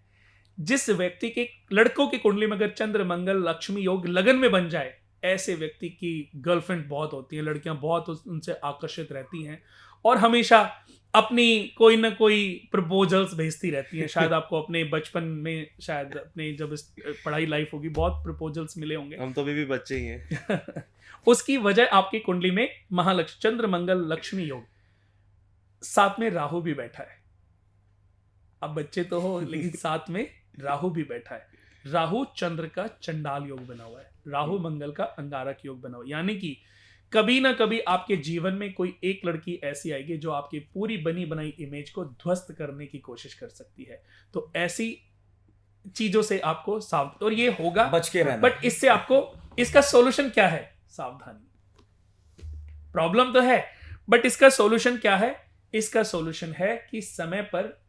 जिस व्यक्ति के लड़कों की कुंडली में अगर चंद्र मंगल लक्ष्मी योग लगन में बन जाए, ऐसे व्यक्ति की गर्लफ्रेंड बहुत होती है, लड़कियां बहुत उनसे आकर्षित रहती हैं और हमेशा अपनी कोई ना कोई प्रपोजल्स भेजती रहती हैं। शायद आपको अपने बचपन में, शायद अपने जब पढ़ाई लाइफ होगी, बहुत प्रपोजल्स मिले होंगे। हम तो अभी भी बच्चे ही हैं। उसकी वजह आपकी कुंडली में महालक्ष्मी चंद्र मंगल लक्ष्मी योग, साथ में राहु भी बैठा है। अब बच्चे तो हो, लेकिन साथ में राहु भी बैठा है। राहु चंद्र का चंडाल योग बना हुआ है, राहु मंगल का अंगारक योग बना हुआ है। यानी कि कभी ना कभी आपके जीवन में कोई एक लड़की ऐसी आएगी जो आपकी पूरी बनी बनाई इमेज को ध्वस्त करने की कोशिश कर सकती है। तो ऐसी चीजों से आपको सावधान, और ये होगा बच के रहना। बट इससे आपको, इसका सॉल्यूशन क्या है? सावधानी। प्रॉब्लम तो है, बट इसका सॉल्यूशन क्या है? इसका सॉल्यूशन है कि समय पर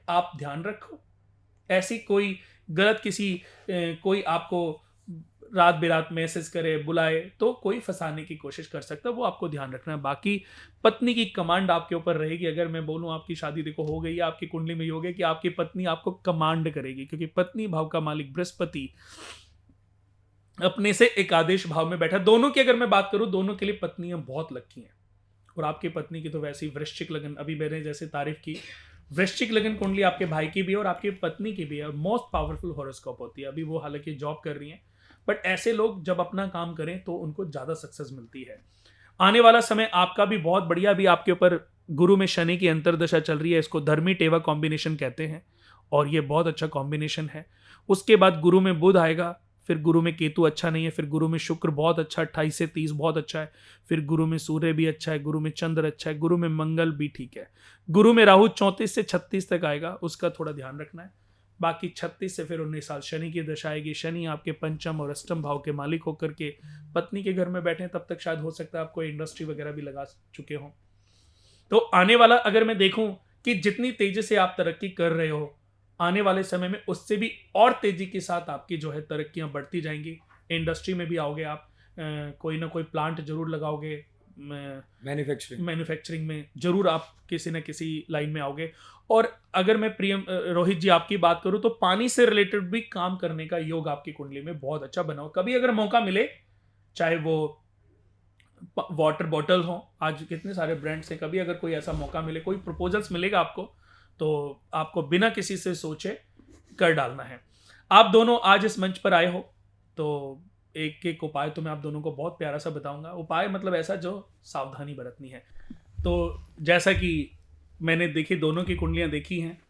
आप ध्यान रखो। ऐसी कोई गलत कोई आपको रात बेरात मैसेज करे, बुलाए, तो कोई फंसाने की कोशिश कर सकता है, वो आपको ध्यान रखना है। बाकी पत्नी की कमांड आपके ऊपर रहेगी। अगर मैं बोलूं आपकी शादी देखो हो गई है, आपकी कुंडली में योग है कि आपकी पत्नी आपको कमांड करेगी, क्योंकि पत्नी भाव का मालिक बृहस्पति अपने से एकादश भाव में बैठा। दोनों की अगर मैं बात करूं, दोनों के लिए पत्नियां बहुत लकी हैं। और आपकी पत्नी की तो वैसे ही वृश्चिक लगन, अभी मैंने जैसे तारीफ की, वृश्चिक लगन कुंडली आपके भाई की भी है और आपकी पत्नी की भी है। मोस्ट पावरफुल हॉरोस्कोप होती है। अभी वो हालांकि जॉब कर रही हैं, बट ऐसे लोग जब अपना काम करें तो उनको ज्यादा सक्सेस मिलती है। आने वाला समय आपका भी बहुत बढ़िया। भी आपके ऊपर गुरु में शनि की अंतर्दशा चल रही है, इसको धर्मी टेवा कॉम्बिनेशन कहते हैं और ये बहुत अच्छा कॉम्बिनेशन है। उसके बाद गुरु में बुध आएगा, फिर गुरु में केतु अच्छा नहीं है, फिर गुरु में शुक्र बहुत अच्छा 28 से 30 बहुत अच्छा है, फिर गुरु में सूर्य भी अच्छा है, गुरु में चंद्र अच्छा है, गुरु में मंगल भी ठीक है, गुरु में राहु 34 से 36 तक आएगा, उसका थोड़ा ध्यान रखना है। बाकी 36 से फिर 19 साल शनि की दशा आएगी। शनि आपके पंचम और अष्टम भाव के मालिक होकर के पत्नी के घर में बैठे, तब तक शायद हो सकता है आपको इंडस्ट्री वगैरह भी लगा चुके हों। तो आने वाला अगर मैं देखूं कि जितनी तेजी से आप तरक्की कर रहे हो, आने वाले समय में उससे भी और तेजी के साथ आपकी जो है तरक्कियां बढ़ती जाएंगी। इंडस्ट्री में भी आओगे आप, कोई ना कोई प्लांट जरूर लगाओगे, मैन्युफैक्चरिंग में जरूर आप किसी न किसी लाइन में आओगे। और अगर मैं रोहित जी आपकी बात करूं तो पानी से रिलेटेड भी काम करने का योग आपकी कुंडली में बहुत अच्छा बना हो। कभी अगर मौका मिले, चाहे वो वाटर बॉटल हो, आज कितने सारे ब्रांड्स हैं, कभी अगर कोई ऐसा मौका मिले, कोई प्रपोजल्स मिलेगा आपको, तो आपको बिना किसी से सोचे कर डालना है। आप दोनों आज इस मंच पर आए हो तो एक एक उपाय तो मैं आप दोनों को बहुत प्यारा सा बताऊंगा। उपाय मतलब ऐसा जो सावधानी बरतनी है। तो जैसा कि मैंने देखी, दोनों की कुंडलियां देखी हैं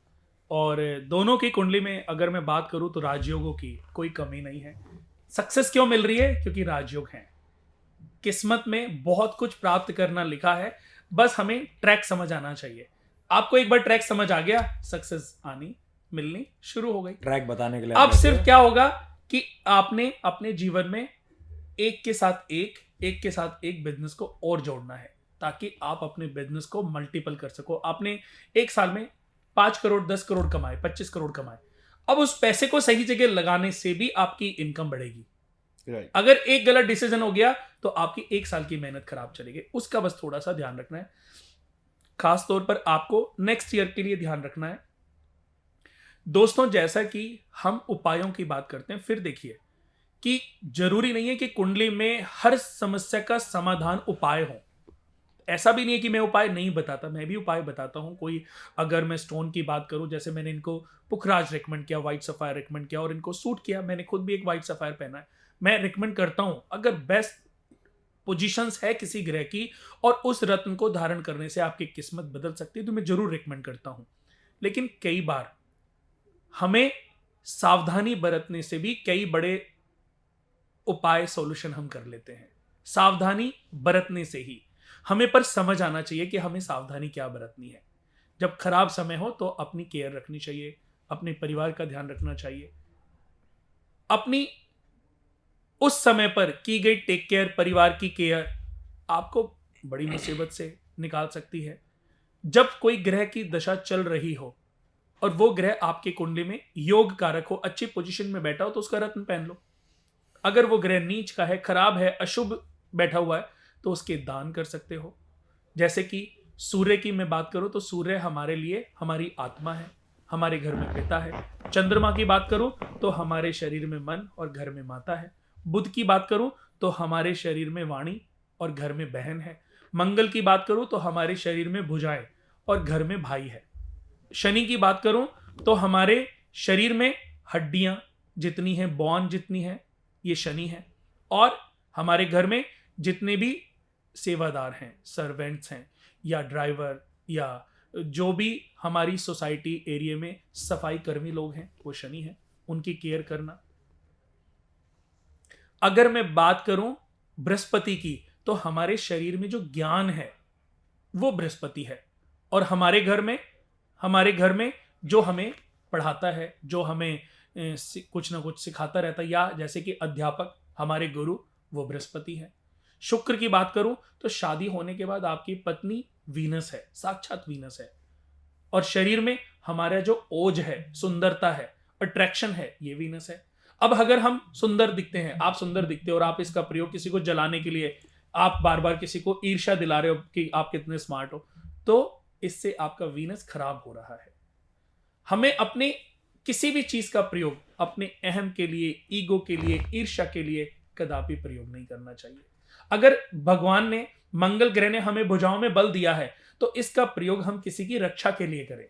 और दोनों की कुंडली में अगर मैं बात करूं तो राजयोगों की कोई कमी नहीं है। सक्सेस क्यों मिल रही है? क्योंकि राजयोग हैं। किस्मत में बहुत कुछ प्राप्त करना लिखा है, बस हमें ट्रैक समझ आना चाहिए। आपको एक बार ट्रैक समझ आ गया, सक्सेस आनी मिलनी शुरू हो गई। ट्रैक बताने के लिए अब आप सिर्फ बैठे हो। क्या होगा कि आपने अपने जीवन में एक के साथ एक बिजनेस को और जोड़ना है, ताकि आप अपने बिजनेस को मल्टीपल कर सको। आपने एक साल में 5 करोड़ 10 करोड़ कमाए, 25 करोड़ कमाए, अब उस पैसे को सही जगह लगाने से भी आपकी इनकम बढ़ेगी। राइट। अगर एक गलत डिसीजन हो गया तो आपकी एक साल की मेहनत खराब चलेगी। उसका बस थोड़ा सा ध्यान रखना है। खास तौर पर आपको नेक्स्ट ईयर के लिए ध्यान रखना है। दोस्तों, जैसा कि हम उपायों की बात करते हैं, फिर देखिए कि जरूरी नहीं है कि कुंडली में हर समस्या का समाधान उपाय हो। ऐसा भी नहीं है कि मैं उपाय नहीं बताता, मैं भी उपाय बताता हूं। कोई अगर मैं स्टोन की बात करूं, जैसे मैंने इनको पुखराज रिकमेंड किया, व्हाइट सफायर रिकमेंड किया और इनको सूट किया, मैंने खुद भी एक व्हाइट सफायर पहना है। मैं रिकमेंड करता हूं, अगर बेस्ट पोजीशंस है किसी ग्रह की और उस रत्न को धारण करने से आपकी किस्मत बदल सकती है, तो मैं जरूर रिकमेंड करता हूं। लेकिन कई बार हमें सावधानी बरतने से भी कई बड़े उपाय सॉल्यूशन हम कर लेते हैं। सावधानी बरतने से ही हमें पर समझ आना चाहिए कि हमें सावधानी क्या बरतनी है। जब खराब समय हो तो अपनी केयर रखनी चाहिए, अपने परिवार का ध्यान रखना चाहिए। अपनी उस समय पर की गई टेक केयर, परिवार की केयर आपको बड़ी मुसीबत से निकाल सकती है। जब कोई ग्रह की दशा चल रही हो और वो ग्रह आपके कुंडली में योग कारक हो, अच्छी पोजीशन में बैठा हो, तो उसका रत्न पहन लो। अगर वो ग्रह नीच का है, खराब है, अशुभ बैठा हुआ है, तो उसके दान कर सकते हो। जैसे कि सूर्य की मैं बात करूं तो सूर्य हमारे लिए हमारी आत्मा है, हमारे घर में पिता है। चंद्रमा की बात करूं तो हमारे शरीर में मन और घर में माता है। बुध की बात करूं तो हमारे शरीर में वाणी और घर में बहन है। मंगल की बात करूं तो हमारे शरीर में भुजाएं और घर में भाई है। शनि की बात करूं तो हमारे शरीर में हड्डियां जितनी हैं, बॉन जितनी है, ये शनि है। और हमारे घर में जितने भी सेवादार हैं, सर्वेंट्स हैं या ड्राइवर या जो भी हमारी सोसाइटी एरिया में सफाई कर्मी लोग हैं, वो शनि है, उनकी केयर करना। अगर मैं बात करूं बृहस्पति की, तो हमारे शरीर में जो ज्ञान है वो बृहस्पति है। और हमारे घर में जो हमें पढ़ाता है, जो हमें कुछ ना कुछ सिखाता रहता है, या जैसे कि अध्यापक, हमारे गुरु, वो बृहस्पति है। शुक्र की बात करूं तो शादी होने के बाद आपकी पत्नी वीनस है, साक्षात वीनस है। और शरीर में हमारा जो ओज है, सुंदरता है, अट्रैक्शन है, ये वीनस है। अब अगर हम सुंदर दिखते हैं, आप सुंदर दिखते हो और आप इसका प्रयोग किसी को जलाने के लिए, आप बार बार किसी को ईर्ष्या दिला रहे हो कि आप कितने स्मार्ट हो, तो इससे आपका वीनस खराब हो रहा है। हमें अपने किसी भी चीज का प्रयोग अपने अहम के लिए, ईगो के लिए, ईर्ष्या के लिए कदापि प्रयोग नहीं करना चाहिए। अगर भगवान ने, मंगल ग्रह ने हमें भुजाओं में बल दिया है, तो इसका प्रयोग हम किसी की रक्षा के लिए करें,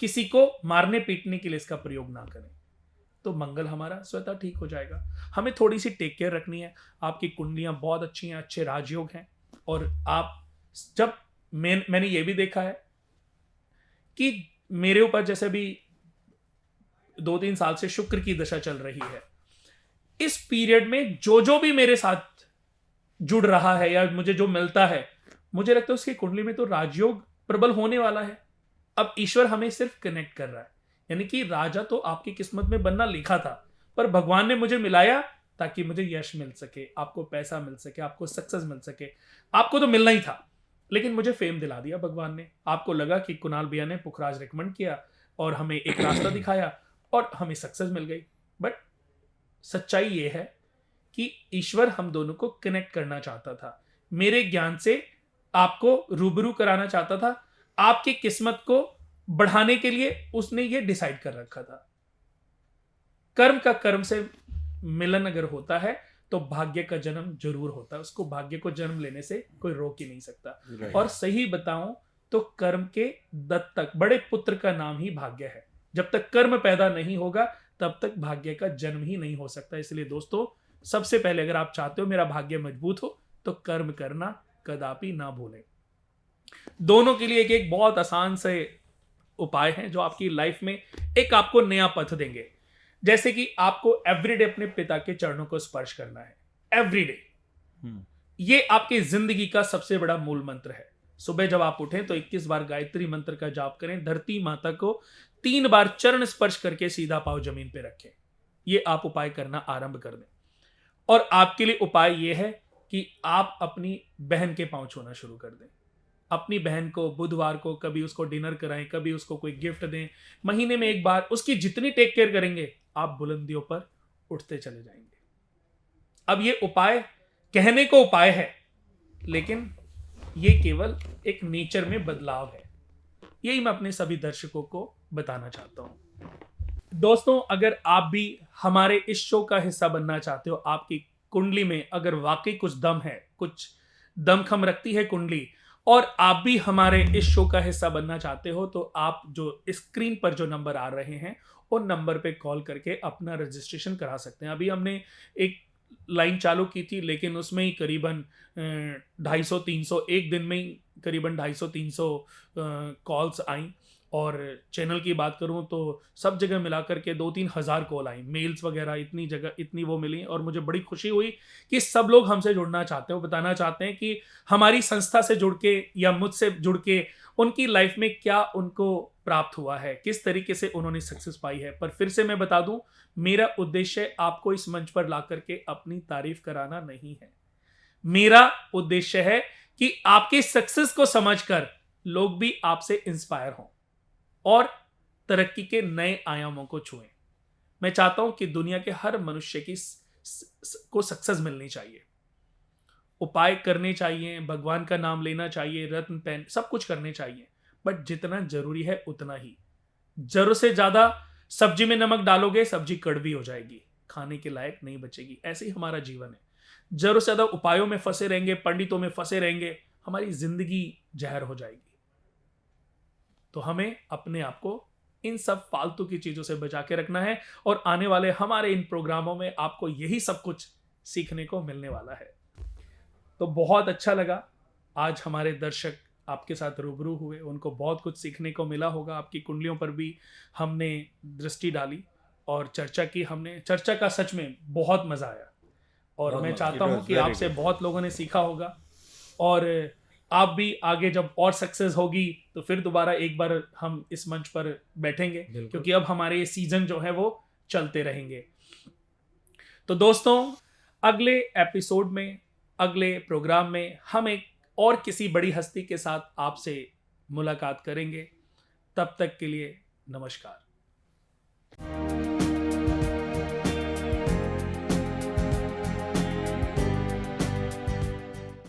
किसी को मारने पीटने के लिए इसका प्रयोग ना करें, तो मंगल हमारा स्वतः ठीक हो जाएगा। हमें थोड़ी सी टेक केयर रखनी है। आपकी कुंडलियां बहुत अच्छी हैं, अच्छे राजयोग हैं। और आप जब मैंने ये भी देखा है कि मेरे ऊपर जैसे भी 2-3 साल से शुक्र की दशा चल रही है, इस पीरियड में जो भी मेरे साथ जुड़ रहा है या मुझे जो मिलता है, मुझे लगता है उसकी कुंडली में तो राजयोग प्रबल होने वाला है। अब ईश्वर हमें सिर्फ कनेक्ट कर रहा है, यानी कि राजा तो आपकी किस्मत में बनना लिखा था, पर भगवान ने मुझे मिलाया ताकि मुझे यश मिल सके, आपको पैसा मिल सके, आपको सक्सेस मिल सके। आपको तो मिलना ही था, लेकिन मुझे फेम दिला दिया भगवान ने। आपको लगा कि कुणाल भैया ने पुखराज रिकमेंड किया और हमें एक रास्ता दिखाया और हमें सक्सेस मिल गई। बट सच्चाई ये है कि ईश्वर हम दोनों को कनेक्ट करना चाहता था, मेरे ज्ञान से आपको रूबरू कराना चाहता था, आपकी किस्मत को बढ़ाने के लिए उसने ये डिसाइड कर रखा था। कर्म का कर्म से मिलन अगर होता है तो भाग्य का जन्म जरूर होता है। उसको भाग्य को जन्म लेने से कोई रोक ही नहीं सकता। और सही बताऊं तो कर्म के दत्तक बड़े पुत्र का नाम ही भाग्य है। जब तक कर्म पैदा नहीं होगा तब तक भाग्य का जन्म ही नहीं हो सकता। इसलिए दोस्तों, सबसे पहले अगर आप चाहते हो मेरा भाग्य मजबूत हो तो कर्म करना कदापि ना भूलें। दोनों के लिए एक एक बहुत आसान से उपाय हैं जो आपकी लाइफ में एक आपको नया पथ देंगे। जैसे कि आपको एवरीडे अपने पिता के चरणों को स्पर्श करना है, एवरीडे। ये आपकी जिंदगी का सबसे बड़ा मूल मंत्र है। सुबह जब आप उठें तो 21 बार गायत्री मंत्र का जाप करें, धरती माता को 3 बार चरण स्पर्श करके सीधा पांव जमीन पे रखें। ये आप उपाय करना आरंभ कर दें। और आपके लिए उपाय ये है कि आप अपनी बहन के पांव छूना शुरू कर दें। अपनी बहन को बुधवार को कभी उसको डिनर कराएं, कभी उसको कोई गिफ्ट दें। महीने में एक बार उसकी जितनी टेक केयर करेंगे आप बुलंदियों पर उठते चले जाएंगे। अब ये उपाय कहने को उपाय है, लेकिन ये केवल एक नेचर में बदलाव है। यही मैं अपने सभी दर्शकों को बताना चाहता हूं। दोस्तों, अगर आप भी हमारे इस शो का हिस्सा बनना चाहते हो, आपकी कुंडली में अगर वाकई कुछ दम है, कुछ दमखम रखती है कुंडली, और आप भी हमारे इस शो का हिस्सा बनना चाहते हो, तो आप जो स्क्रीन पर जो नंबर आ रहे हैं उन नंबर पे कॉल करके अपना रजिस्ट्रेशन करा सकते हैं। अभी हमने एक लाइन चालू की थी, लेकिन उसमें ही करीबन 250-300 एक दिन में ही करीबन 250-300 कॉल्स आई। और चैनल की बात करूं तो सब जगह मिलाकर के 2-3 हज़ार कॉल आई, मेल्स वगैरह इतनी जगह इतनी वो मिली। और मुझे बड़ी खुशी हुई कि सब लोग हमसे जुड़ना चाहते हो, बताना चाहते हैं कि हमारी संस्था से जुड़ के या मुझसे जुड़ के उनकी लाइफ में क्या उनको प्राप्त हुआ है, किस तरीके से उन्होंने सक्सेस पाई है। पर फिर से मैं बता दूं, मेरा उद्देश्य आपको इस मंच पर ला करके अपनी तारीफ कराना नहीं है। मेरा उद्देश्य है कि आपके सक्सेस को समझकर लोग भी आपसे इंस्पायर हों और तरक्की के नए आयामों को छुएं। मैं चाहता हूं कि दुनिया के हर मनुष्य की को सक्सेस मिलनी चाहिए, उपाय करने चाहिए, भगवान का नाम लेना चाहिए, रत्न पेन सब कुछ करने चाहिए, बट जितना जरूरी है उतना ही। जरूरत से ज्यादा सब्जी में नमक डालोगे, सब्जी कड़वी हो जाएगी, खाने के लायक नहीं बचेगी। ऐसे ही हमारा जीवन है। जरूरत से ज्यादा उपायों में फंसे रहेंगे, पंडितों में फंसे रहेंगे, हमारी जिंदगी जहर हो जाएगी। तो हमें अपने आप को इन सब फालतू की चीजों से बचा के रखना है, और आने वाले हमारे इन प्रोग्रामों में आपको यही सब कुछ सीखने को मिलने वाला है। तो बहुत अच्छा लगा आज हमारे दर्शक आपके साथ रूबरू हुए, उनको बहुत कुछ सीखने को मिला होगा। आपकी कुंडलियों पर भी हमने दृष्टि डाली और चर्चा की। हमने चर्चा का सच में बहुत मजा आया, और मैं चाहता हूं कि आपसे बहुत लोगों ने सीखा होगा। और आप भी आगे जब और सक्सेस होगी तो फिर दोबारा एक बार हम इस मंच पर बैठेंगे, क्योंकि अब हमारे ये सीजन जो है वो चलते रहेंगे। तो दोस्तों, अगले एपिसोड में, अगले प्रोग्राम में हम एक और किसी बड़ी हस्ती के साथ आपसे मुलाकात करेंगे। तब तक के लिए नमस्कार।